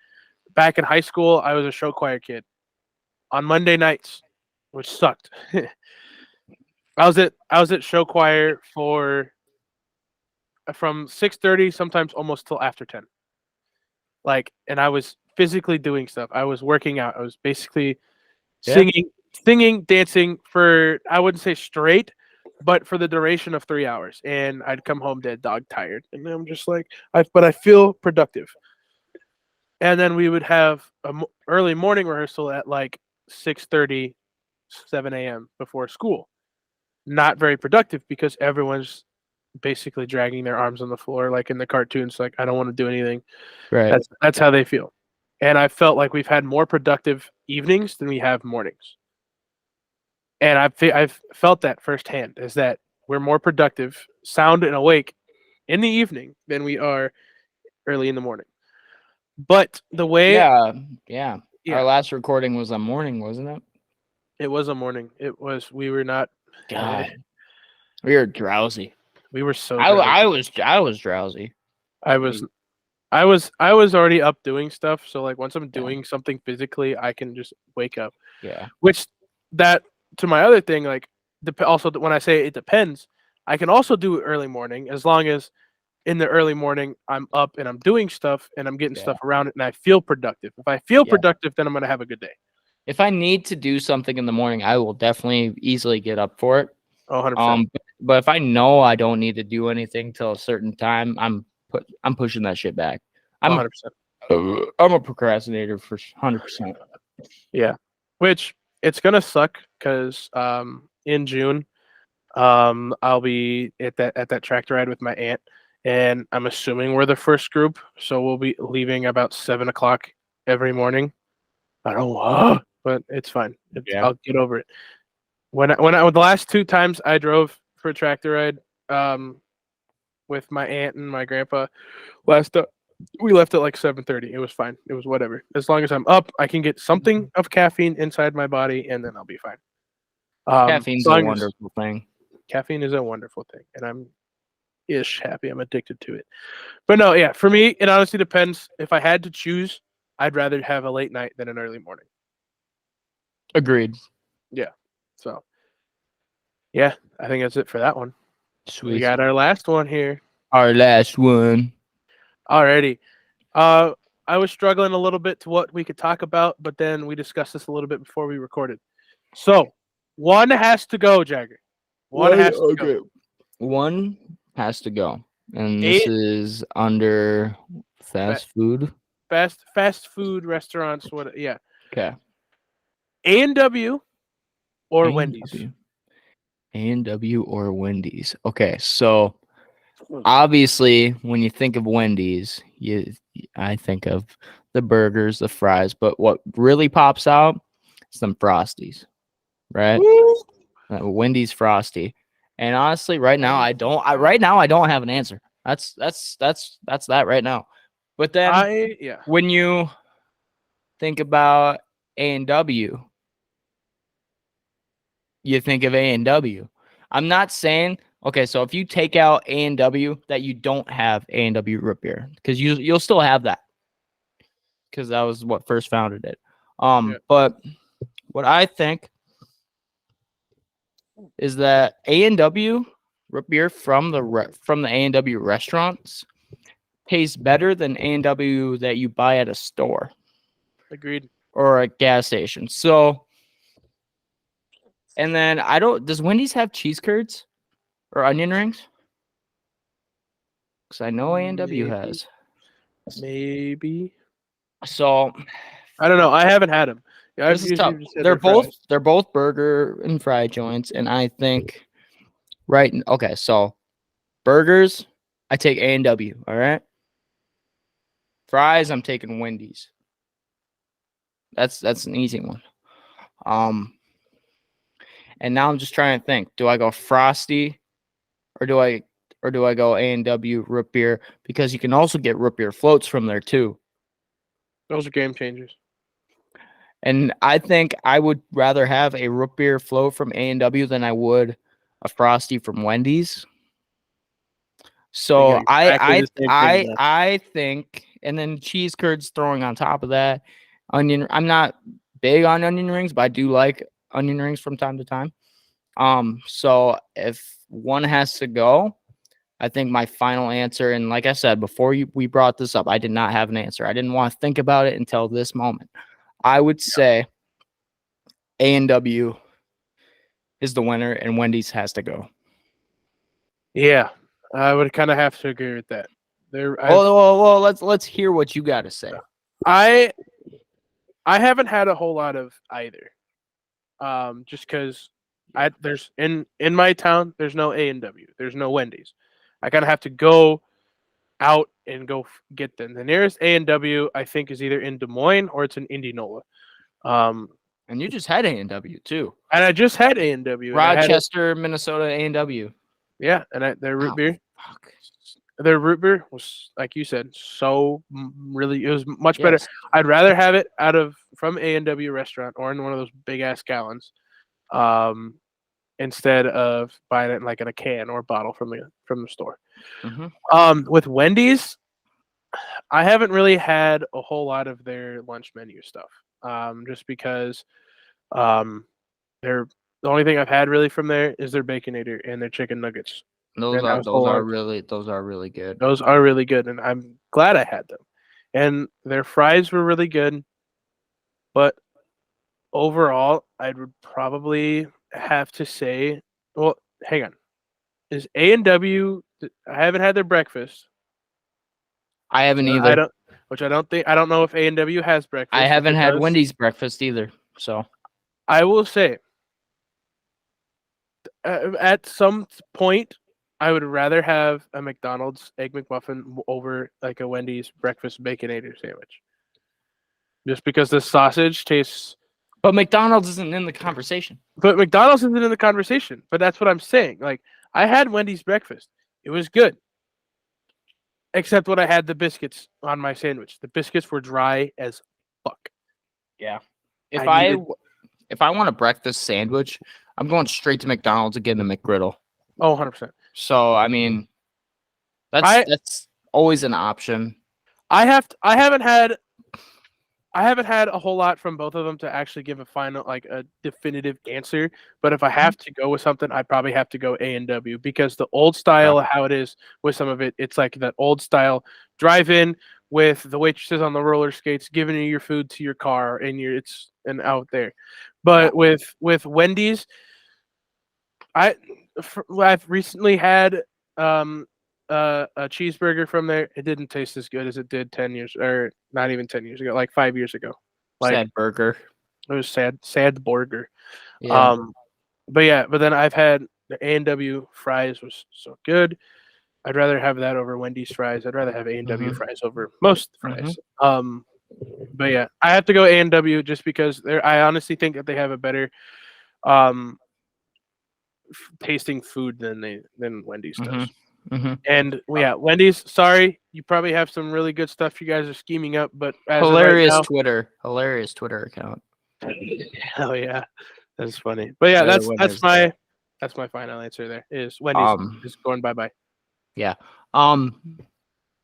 back in high school, I was a show choir kid. On Monday nights, which sucked. I was at show choir for from 6:30, sometimes almost till after 10. Like, and I was physically doing stuff. I was working out. I was basically Yeah. singing, dancing for I wouldn't say straight, but for the duration of 3 hours. And I'd come home dead dog tired, and I'm just like, but I feel productive. And then we would have a early morning rehearsal at like 6:30, 7 a.m. before school. Not very productive because everyone's basically dragging their arms on the floor like in the cartoons. Like I don't want to do anything. Right. That's how they feel. And I felt like we've had more productive evenings than we have mornings. And I've felt that firsthand is that we're more productive, sound and awake in the evening than we are early in the morning. But the way, Yeah. Yeah. Our yeah, last recording was a morning, wasn't it? it was a morning. We were not. God, we were drowsy. We were so I drowsy. I was drowsy. I was I was already up doing stuff. So like once I'm Yeah. doing something physically, I can just wake up. Yeah. Which that to my other thing, like also when I say it depends, I can also do it early morning as long as in the early morning I'm up and I'm doing stuff and I'm getting Yeah. stuff around it and I feel productive. If I feel Yeah. productive, then I'm gonna have a good day. If I need to do something in the morning, I will definitely easily get up for it. Oh, 100%. But if I know I don't need to do anything till a certain time, I'm pushing that shit back. I'm 100%. I'm a procrastinator for 100%. Yeah. Which it's gonna suck because in June I'll be at that tractor ride with my aunt, and I'm assuming we're the first group, so we'll be leaving about 7 o'clock every morning. I don't know, but it's fine. Yeah. I'll get over it. When I the last two times I drove for a tractor ride, um, with my aunt and my grandpa, last we left at like 7:30. It was fine. It was whatever. As long as I'm up, I can get something of caffeine inside my body, and then I'll be fine. As Caffeine's a long as wonderful thing. caffeine is a wonderful thing, and I'm ish happy. I'm addicted to it. But no, yeah, for me, it honestly depends. If I had to choose, I'd rather have a late night than an early morning. Agreed. Yeah. So, yeah, I think that's it for that one. We Sweet. got our last one here. Our last one. Alrighty. I was struggling a little bit to what we could talk about, but then we discussed this a little bit before we recorded. So, one has to go, Jagger. One has to go. One has to go. And this Eight is under fa- fast food. fast food restaurants. What? Yeah. Okay. A&W or Wendy's. A&W. A&W or Wendy's. Okay, so obviously when you think of Wendy's, I think of the burgers, the fries, but what really pops out is some Frosties, right? Woo! Wendy's Frosty. And honestly, right now I don't have an answer. That's that right now. But then Yeah. when you think about A&W, you think of A&W. I'm not saying okay, so if you take out A&W, that you don't have A&W root beer because you'll still have that because that was what first founded it. Yeah. But what I think is that A&W root beer from the A&W restaurants tastes better than A&W that you buy at a store Agreed. or a gas station. So, and then does Wendy's have cheese curds or onion rings? Because I know A&W has. Maybe. So I don't know. I haven't had them. Yeah, I've this is tough. usually just had their fries. They're both burger and fry joints, and I think okay, so burgers, I take A&W, all right? Fries, I'm taking Wendy's. That's an easy one. And now I'm just trying to think, do I go Frosty or do I go A&W root beer because you can also get root beer floats from there too. Those are game changers. And I think I would rather have a root beer float from A&W than I would a Frosty from Wendy's. So Exactly the same thing. I think, and then cheese curds throwing on top of that, onion. I'm not big on onion rings, but I do like onion rings from time to time. So if one has to go, I think my final answer, and like I said before we brought this up, I did not have an answer. I didn't want to think about it until this moment. I would say A&W is the winner, and Wendy's has to go. Yeah, I would kind of have to agree with that. Well, let's hear what you got to say. I haven't had a whole lot of either. Just because there's in my town there's no A&W, there's no Wendy's. I kind of have to go out and go get them. The nearest A&W I think is either in Des Moines or it's in Indianola. And you just had A&W too. And I just had A&W. Rochester, Minnesota A&W. Yeah, and their root beer. Fuck. Their root beer was, like you said, so really, it was much better. Yes. I'd rather have it from A&W restaurant or in one of those big ass gallons. instead of buying it like in a can or a bottle from the store. Mm-hmm. With Wendy's, I haven't really had a whole lot of their lunch menu stuff. Just because they're the only thing I've had really from there is their Baconator and their chicken nuggets. Those And that are was the only one. those are really good. Those are really good, and I'm glad I had them. And their fries were really good, but overall, I would probably have to say, well, hang on, is A&W? I haven't had their breakfast. I haven't I either. don't, which I don't know if A&W has breakfast. I If haven't it had does, Wendy's breakfast either. So I will say, at some point, I would rather have a McDonald's Egg McMuffin over like a Wendy's breakfast Baconator sandwich. Just because the sausage tastes. but McDonald's isn't in the conversation. But McDonald's isn't in the conversation. But that's what I'm saying. Like, I had Wendy's breakfast. It was good. Except when I had the biscuits on my sandwich. The biscuits were dry as fuck. Yeah. I needed- If I want a breakfast sandwich, I'm going straight to McDonald's and getting the McGriddle. Oh, 100%. So I mean, that's always an option. I haven't had a whole lot from both of them to actually give a final, like a definitive answer. But if I have to go with something, I probably have to go A&W because the old style, how it is with some of it, it's like that old style drive-in with the waitresses on the roller skates giving you your food to your car and out there. But with Wendy's, I've recently had a cheeseburger from there. It didn't taste as good as it did 10 years, or not even 10 years ago, like 5 years ago. Like, Sad burger. it was sad burger. Yeah. But then I've had the A&W fries was so good. I'd rather have that over Wendy's fries. I'd rather have A&W fries over most fries. But yeah, I have to go A&W just because I honestly think that they have a better tasting food than Wendy's does. And Wendy's, sorry, you probably have some really good stuff you guys are scheming up, but as hilarious of right hilarious Twitter account. Oh yeah, that's funny. But yeah, that's my final answer. There is Wendy's is going bye. Yeah.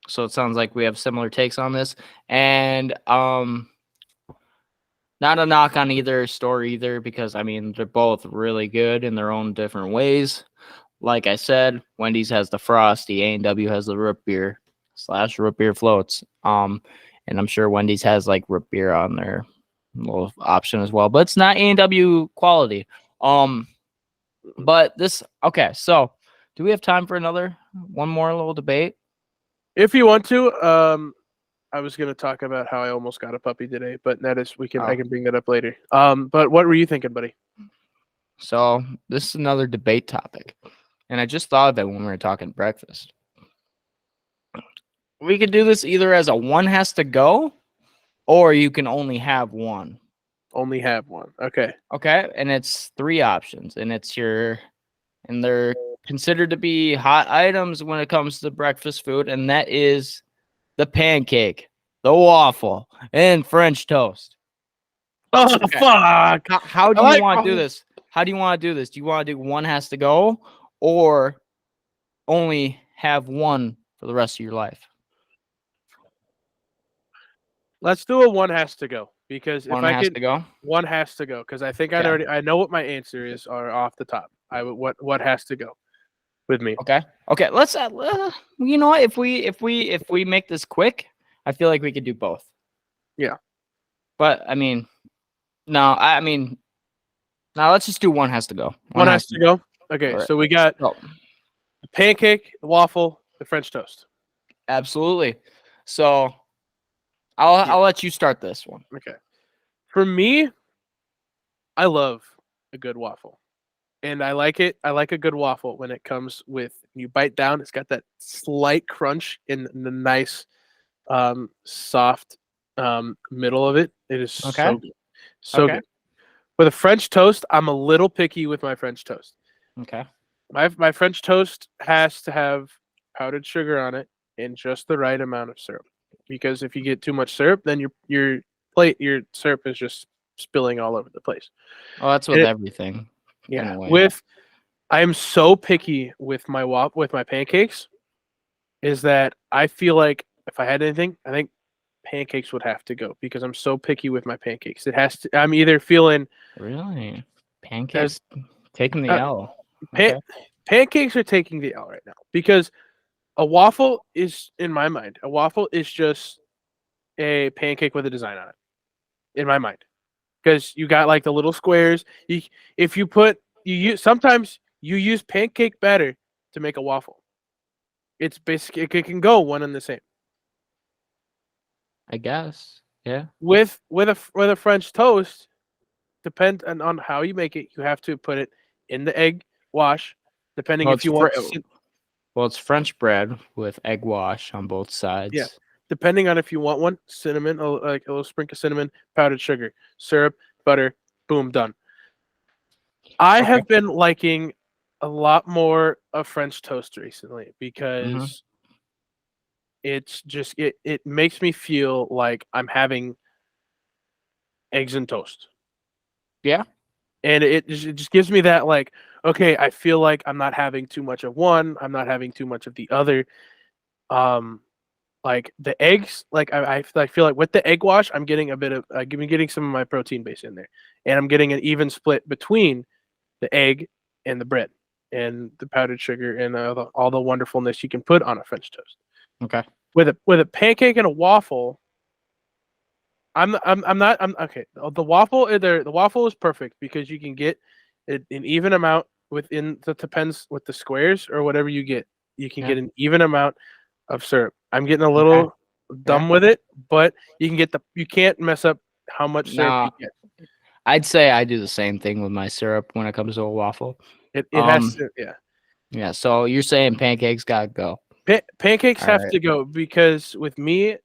So it sounds like we have similar takes on this, and not a knock on either store either, because I mean they're both really good in their own different ways. Like I said, Wendy's has the Frosty, A&W has the root beer / root beer floats. And I'm sure Wendy's has like root beer on their little option as well, but it's not A&W quality. But this so do we have time for one more little debate? If you want to, I was gonna talk about how I almost got a puppy today, but that is I can bring that up later. But what were you thinking, buddy? So this is another debate topic, and I just thought of it when we were talking breakfast. We could do this either as a one has to go, or you can only have one. Only have one. Okay. Okay, and it's 3 options, and they're considered to be hot items when it comes to breakfast food, and that is the pancake, the waffle, and French toast. Oh, fuck! How do you want to do this? How do you want to do this? Do you want to do one has to go, or only have one for the rest of your life? Let's do a one has to go, because one has to go. One has to go, because I think I know what my answer is off the top. What has to go with me. Okay. Let's you know what? If we make this quick, I feel like we could do both. Yeah. But I mean, now let's just do one has to go. One has to go. Okay, right. So we got the pancake, the waffle, the French toast. Absolutely. So I'll let you start this one. Okay. For me, I love a good waffle. And I like it. I like a good waffle when it comes with, you bite down, it's got that slight crunch in the nice soft middle of it. It is so good. So good. With a French toast, I'm a little picky with my French toast. Okay. My French toast has to have powdered sugar on it and just the right amount of syrup. Because if you get too much syrup, then your syrup is just spilling all over the place. Oh, that's with everything. Yeah. Anyway. I am so picky with my pancakes. Is that I feel like if I had anything, I think pancakes would have to go because I'm so picky with my pancakes. It has to. I'm either feeling Really? as Pancakes taking the uh, L. pan- Okay. pancakes are taking the L right now because a waffle is, in my mind, a waffle is just a pancake with a design on it. In my mind, because you got like the little squares. If you put you use sometimes you use pancake batter to make a waffle. It's basically it can go one and the same. I guess. Yeah. With a French toast, depend on how you make it. You have to put it in the egg wash, depending Well, if you want. it's French bread with egg wash on both Yeah, sides. depending on if you want one cinnamon, like a little sprinkle of cinnamon, powdered sugar, syrup, butter, boom, done. I Okay. have been liking a lot more of French toast recently Mm-hmm. because it's just it makes me feel like I'm having eggs and toast. Yeah. And it just gives me that like, okay, I feel like I'm not having too much of one, I'm not having too much of the other. Um, like the eggs, like I feel like with the egg wash, I'm getting a bit of I'm getting some of my protein base in there, and I'm getting an even split between the egg and the bread and the powdered sugar and all the wonderfulness you can put on a French toast. Okay. With a pancake and a waffle, I'm not I'm okay. The waffle is perfect because you can get an even amount within the depends with the squares or whatever you get. You can Yeah. get an even amount of syrup. I'm getting a Okay. little Yeah. dumb with it, but you can't mess up how much syrup No, you get. I'd say I do the same thing with my syrup when it comes to a waffle. It has Um, to, yeah. yeah, so you're saying pancakes gotta go. Pancakes All have right. to go because with me,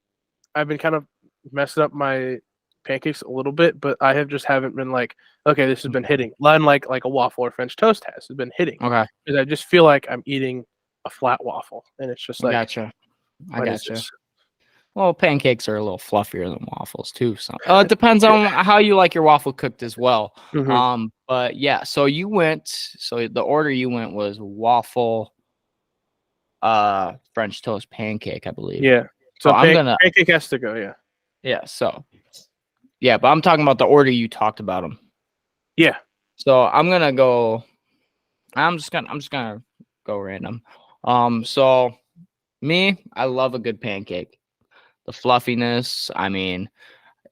I've been kind of messing up my pancakes a little bit, but I have just haven't been like, okay, this has been hitting. Unlike a waffle or French toast has been hitting. Okay. Because I just feel like I'm eating a flat waffle, and it's just like, Gotcha. I what is gotcha. this? Well, pancakes are a little fluffier than waffles too. So it depends on how you like your waffle cooked as well. Hmm. But yeah, so the order you went was waffle, French toast pancake, I believe. Yeah. So So I'm gonna pancake has to go. Yeah. so yeah, but I'm talking about the order you talked about them. Yeah. So I'm just gonna go random. So me, I love a good pancake. The fluffiness, I mean,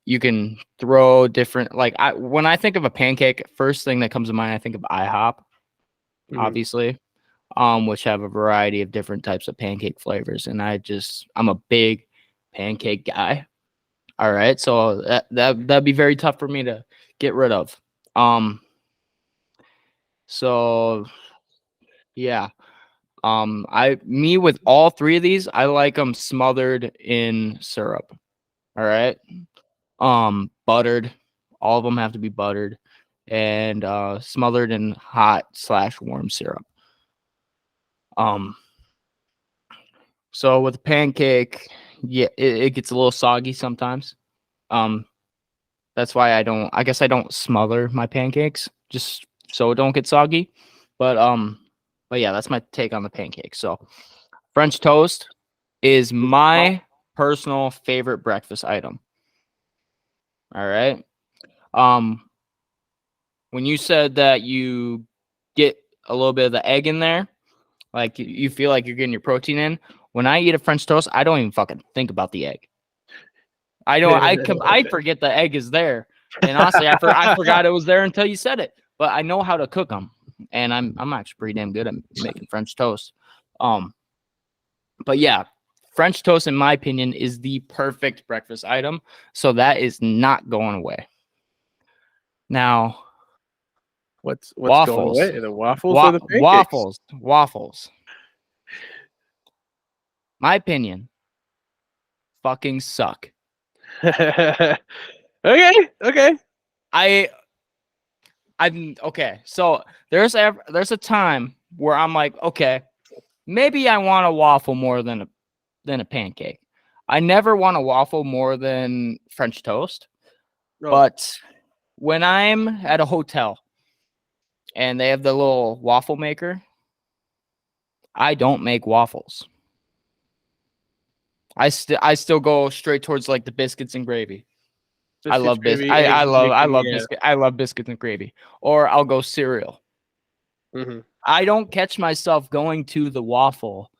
you can throw different when I think of a pancake, first thing that comes to mind, I think of IHOP, Hmm. obviously, which have a variety of different types of pancake flavors. And I'm a big pancake guy. All right. So that'd be very tough for me to get rid of. Um, so yeah. With all three of these, I like them smothered in syrup. All right. Buttered. All of them have to be buttered and smothered in hot/warm syrup. Um, so with a pancake, yeah, it gets a little soggy sometimes. Um, that's why I guess I don't smother my pancakes just so it don't get soggy. But yeah, that's my take on the pancake. So French toast is my personal favorite breakfast item. All right. Um, when you said that you get a little bit of the egg in there, like you feel like you're getting your protein in. When I eat a French toast, I don't even fucking think about the egg. I forget the egg is there, and honestly, I forgot it was there until you said it. But I know how to cook them, and I'm actually pretty damn good at making French toast. Um, but yeah, French toast, in my opinion, is the perfect breakfast item. So that is not going away. Now, What's going waffles, away? The waffles or the pancakes? waffles. My opinion, fucking suck. Okay. Okay. I I'm okay. So there's a time where I'm like, okay, maybe I want a waffle more than a pancake. I never want a waffle more than French toast. Oh. But when I'm at a hotel and they have the little waffle maker. I don't make waffles. I still go straight towards like the biscuits and gravy. I Biscuits, love gravy, eggs, bacon, yeah. I love biscuits and gravy. Or I'll go cereal. Mm-hmm. I don't catch myself going to the waffle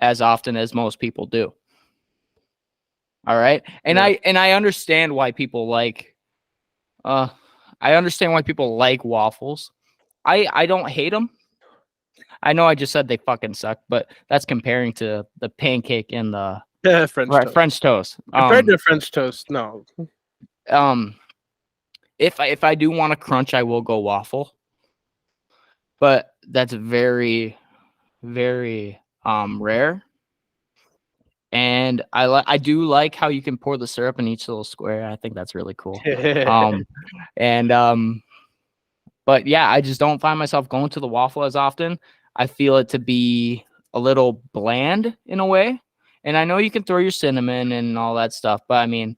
as often as most people do. All right. And Yeah. I understand why people like I understand why people like waffles. I don't hate them. I know I just said they fucking suck, but that's comparing to the pancake and the Yeah, French toast. French toast. Compared to French toast, no. If I do want to crunch, I will go waffle. But that's very, very rare. And I do like how you can pour the syrup in each little square. I think that's really cool. And but yeah, I just don't find myself going to the waffle as often. I feel it to be a little bland in a way. And I know you can throw your cinnamon and all that stuff, but I mean,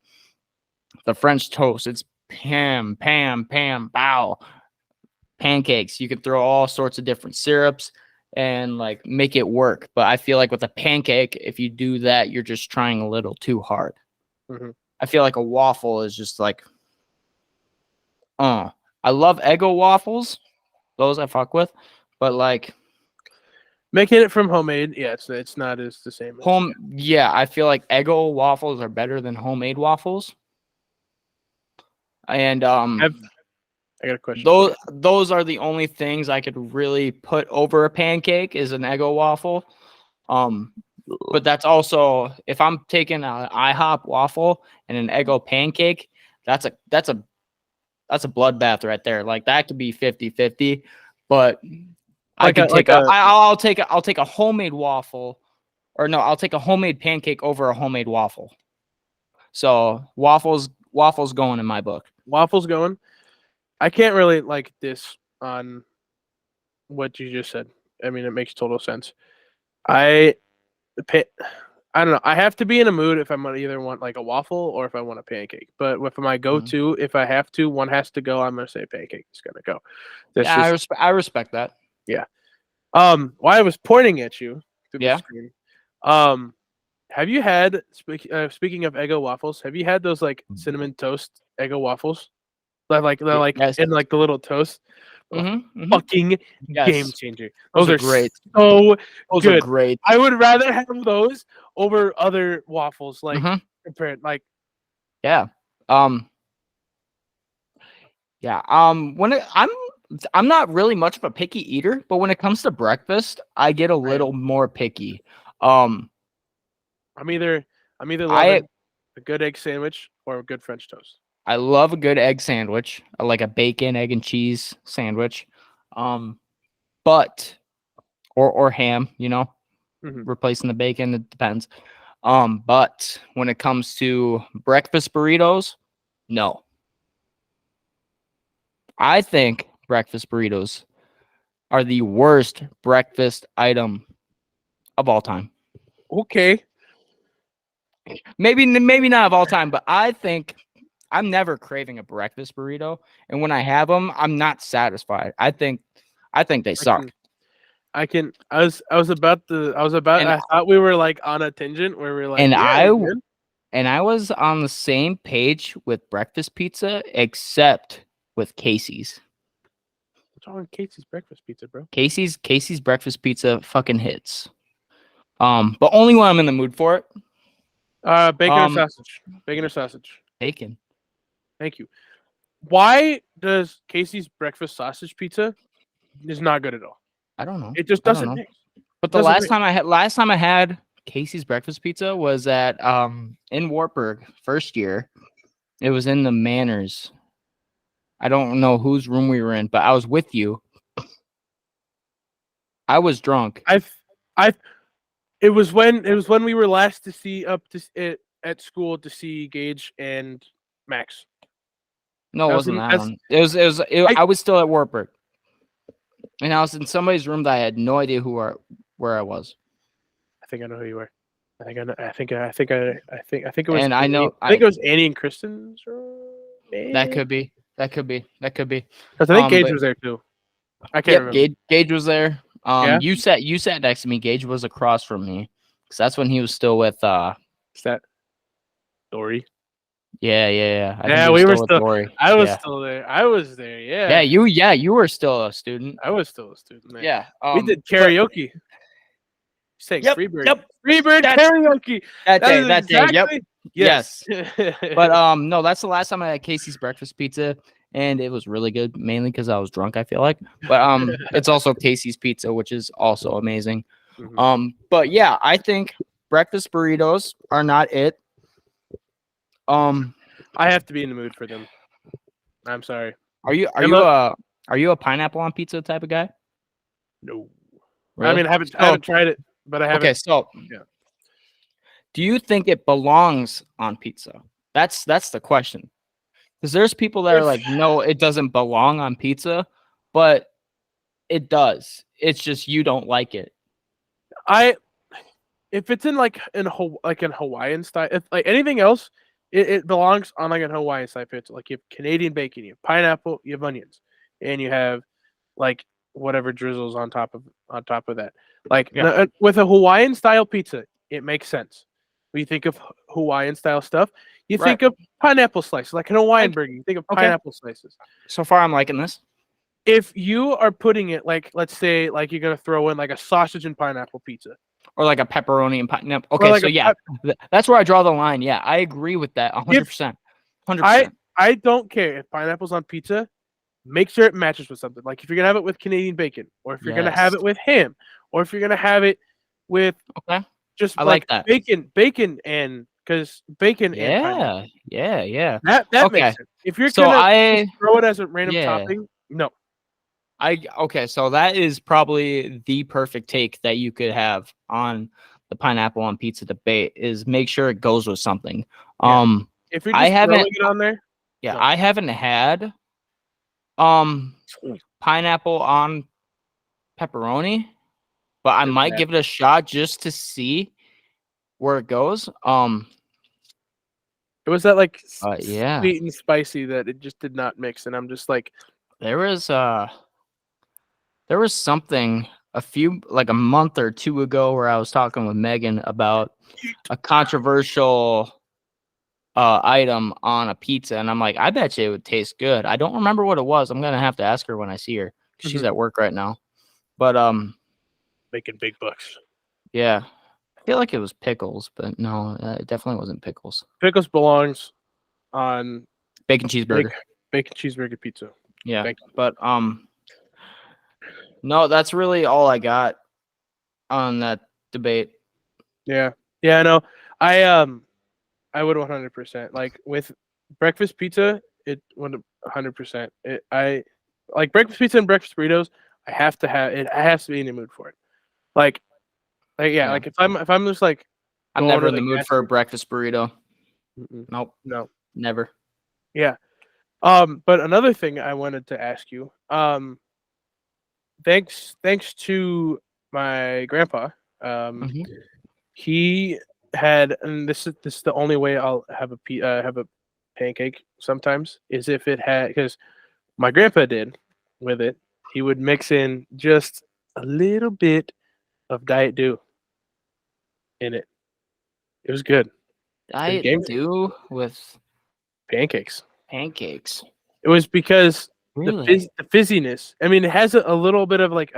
the French toast, it's pam, pam, pam, bow. Pancakes, you can throw all sorts of different syrups and like make it work. But I feel like with a pancake, if you do that, you're just trying a little too hard. Mm-hmm. I feel like a waffle is just like, I love Eggo waffles. Those I fuck with, but like making it from homemade, yeah, it's not as the same. Home, yeah, I feel like Eggo waffles are better than homemade waffles. And I got a question. Those are the only things I could really put over a pancake is an Eggo waffle. But that's also if I'm taking an IHOP waffle and an Eggo pancake, that's a bloodbath right there. Like that could be 50-50, but I'll take a homemade waffle, or no, I'll take a homemade pancake over a homemade waffle. So waffles going in my book. Waffles going. I can't really like this on what you just said. I mean, it makes total sense. I don't know. I have to be in a mood if I'm gonna either want like a waffle or if I want a pancake. But if my go-to, if I have to, one has to go. I'm gonna say pancake is gonna go. Yeah, I respect that. Yeah. While I was pointing at you through Yeah. the screen, have you had speaking of Eggo waffles? Have you had those like cinnamon toast Eggo waffles? They're like Yes. in like the little toast. Fucking game changer. Those are great. So Those good. are great. I would rather have those over other waffles. Like compared, like yeah. Yeah. I'm not really much of a picky eater, but when it comes to breakfast, I get a little more picky. I'm either loving a good egg sandwich or a good French toast. I love a good egg sandwich. I like a bacon, egg, and cheese sandwich. But or ham, you know, replacing the bacon, it depends. But when it comes to breakfast burritos, no. I think breakfast burritos are the worst breakfast item of all time. Okay. Maybe not of all time, but I think I'm never craving a breakfast burrito, and when I have them, I'm not satisfied. I think they suck. I thought we were like on a tangent where we're like, and I was on the same page with breakfast pizza, except with Casey's. What's wrong with Casey's breakfast pizza, bro? Casey's breakfast pizza fucking hits. But only when I'm in the mood for it. Bacon or sausage? Bacon or sausage? Bacon. Thank you. Why does Casey's breakfast sausage pizza is not good at all? I don't know. It just doesn't mix. But the last time I had Casey's breakfast pizza was at in Wartburg first year. It was in the Manners. I don't know whose room we were in, but I was with you. I was drunk. It was when we were last to see up to at school to see Gage and Max. No, it wasn't that one. I was still at Wartburg. And I was in somebody's room that I had no idea where I was. I think I know who you were. I think it was. And I know. I think it was Annie and Kristen's room. That could be. Because I think Gage was there too. I can't Yep, remember. Gage was there. Yeah? You sat next to me. Gage was across from me, because that's when he was still with Is that Dory? yeah. I think Yeah, he was we were still with still. Dory. I was Yeah. still there. I was there. Yeah, Yeah, you were still a student. I was still a student there. Yeah. We did But karaoke. Sang yep, Freebird. yep. Freebird That karaoke. that That day, is that day. Yep. exactly. Yes. Yes. But no, that's the last time I had Casey's breakfast pizza, and it was really good, mainly because I was drunk, I feel like. But it's also Casey's pizza, which is also amazing. Mhm. But yeah, I think breakfast burritos are not it. I have to be in the mood for them. I'm sorry. Are you Emma? a pineapple on pizza type of guy? No. I Really? mean, I So haven't tried it, but I okay, haven't. so Yeah. do you think it belongs on pizza? That's the question. Because there's people that are If like, no, it doesn't belong on pizza, but it does. It's just you don't like it. I if it's in like in Hawaiian style, if like anything else, it belongs on like a Hawaiian style pizza. Like you have Canadian bacon, you have pineapple, you have onions, and you have like whatever drizzles on top of that. Like Yeah. with a Hawaiian style pizza, it makes sense. When you think of Hawaiian style stuff, you Right. think of pineapple slices, like an Hawaiian Like, burger. You think of okay. pineapple slices. So far, I'm liking this. If you are putting it like, let's say, like you're gonna throw in like a sausage and pineapple pizza, Or like a pepperoni and pineapple. or Okay, like so yeah, that's where I draw the line. Yeah, I agree with that 100%. 100%. I don't care if pineapple's on pizza. Make sure it matches with something. Like if you're gonna have it with Canadian bacon, or if you're gonna have Yes. it with ham, or if you're gonna have it with Okay. just I like like that. bacon and because bacon and pineapple. Yeah. That Okay. makes sense. If you're So gonna just throw it as a random yeah. topping, no. Okay, so that is probably the perfect take that you could have on the pineapple on pizza debate is make sure it goes with something. Yeah. If you're I just throwing haven't it on there, no. I haven't had pineapple on pepperoni, but I It's might bad. give it a shot just to see where it goes. It was that like Yeah. sweet and spicy that it just did not mix, and I'm just like, There was something like a month or two ago where I was talking with Megan about a controversial item on a pizza, and I'm like, I bet you it would taste good. I don't remember what it was. I'm gonna have to ask her when I see her. She's at work right now. But making big bucks. yeah. I feel like it was pickles, but no, it definitely wasn't pickles. Pickles belongs on Bacon cheeseburger. Bacon cheeseburger pizza. Yeah. Bacon. But no, that's really all I got on that debate. Yeah. Yeah, I know. I would 100%. Like with breakfast pizza, it would 100%. I like breakfast pizza and breakfast burritos. I have to have it. I have to be in the mood for it. Like yeah, Yeah. like if I'm just like I'm going never to in the the mood gas for a station- breakfast burrito. Nope. No. Never. Yeah. But another thing I wanted to ask you, thanks to my grandpa, he had, and this is the only way I'll have a pancake sometimes is if it had, because my grandpa did with it, he would mix in just a little bit of Diet Dew in it. It was good. Diet Dew with Pancakes. pancakes. It was because Really? the fizziness. I mean, it has a little bit of like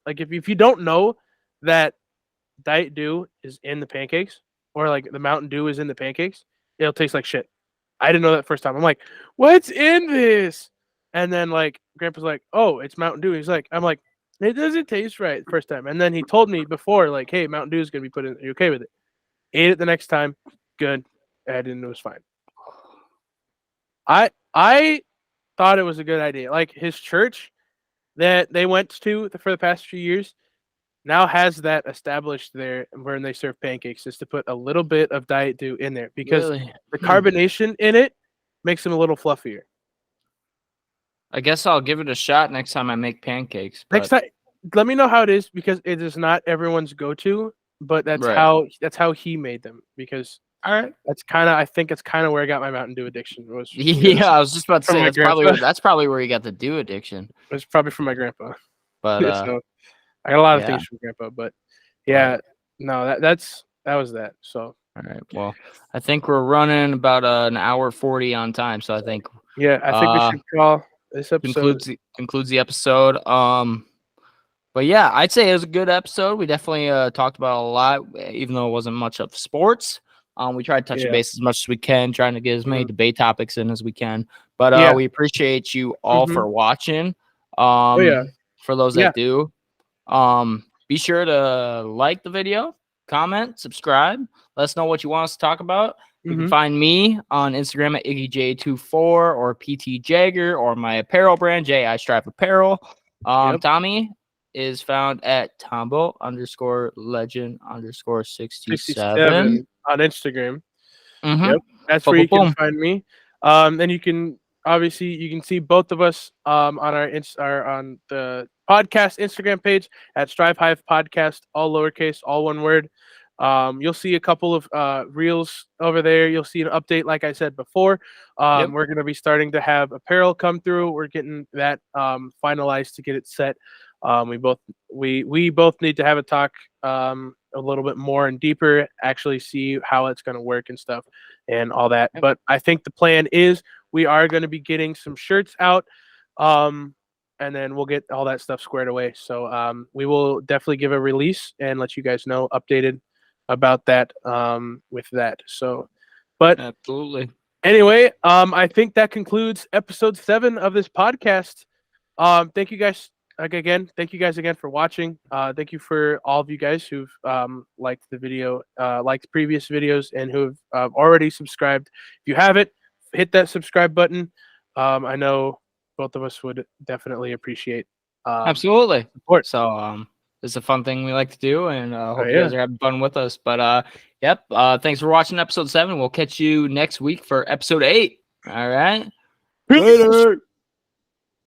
if you don't know that Diet Dew is in the pancakes or like the Mountain Dew is in the pancakes, it'll taste like shit. I didn't know that first time. I'm like, what's in this? And then like Grandpa's like, oh, it's Mountain Dew. He's like, I'm like, it doesn't taste right the first time. And then he told me before, like, hey, Mountain Dew is gonna be put in. Are you okay with it? Ate it the next time. Good. I didn't. It was fine. I thought it was a good idea. Like his church that they went to for the past few years now has that established there where they serve pancakes is to put a little bit of Diet Dew in there because Really? the carbonation in it makes them a little fluffier. I guess I'll give it a shot next time I make pancakes. Next time, let me know how it is because it is not everyone's go-to, but that's how he made them because all right. I think it's kind of where I got my Mountain Dew addiction was. Yeah, I was just about to say my that's probably where you got the Dew addiction. It was probably from my grandpa. But So I got a lot of yeah. things from Grandpa, but yeah, no, that was that. So All right. Well, I think we're running about an hour 40 on time, so I think yeah, I think we should call this episode. concludes the episode. But yeah, I'd say it was a good episode. We definitely talked about a lot, even though it wasn't much of sports. We tried to touch base as much as we can, trying to get as many debate topics in as we can. But we appreciate you all for watching. Oh yeah. For those that do, be sure to like the video, comment, subscribe. Let us know what you want us to talk about. You can find me on Instagram at IggyJ24 or PT Jagger or my apparel brand, J.I. Strive Apparel. Tommy is found at Tombo_legend_67 on Instagram. Mm-hmm. Yep, that's where you can find me. Then you can see both of us on our on the podcast Instagram page at Strive Hive Podcast, all lowercase, all one word. You'll see a couple of reels over there. You'll see an update, like I said before. We're going to be starting to have apparel come through. We're getting that finalized to get it set. We both need to have a talk a little bit more and deeper, actually see how it's going to work and stuff and all that. But I think the plan is we are going to be getting some shirts out, and then we'll get all that stuff squared away. So we will definitely give a release and let you guys know updated about that with that. So, but absolutely. Anyway, I think that concludes episode 7 of this podcast. Thank you guys. Thank you guys again for watching. Thank you for all of you guys who've liked the video, liked previous videos, and who've already subscribed. If you haven't, hit that subscribe button. I know both of us would definitely appreciate absolutely support. So it's a fun thing we like to do, and hope you guys are having fun with us. But yep, thanks for watching episode 7. We'll catch you next week for episode 8. All right, later.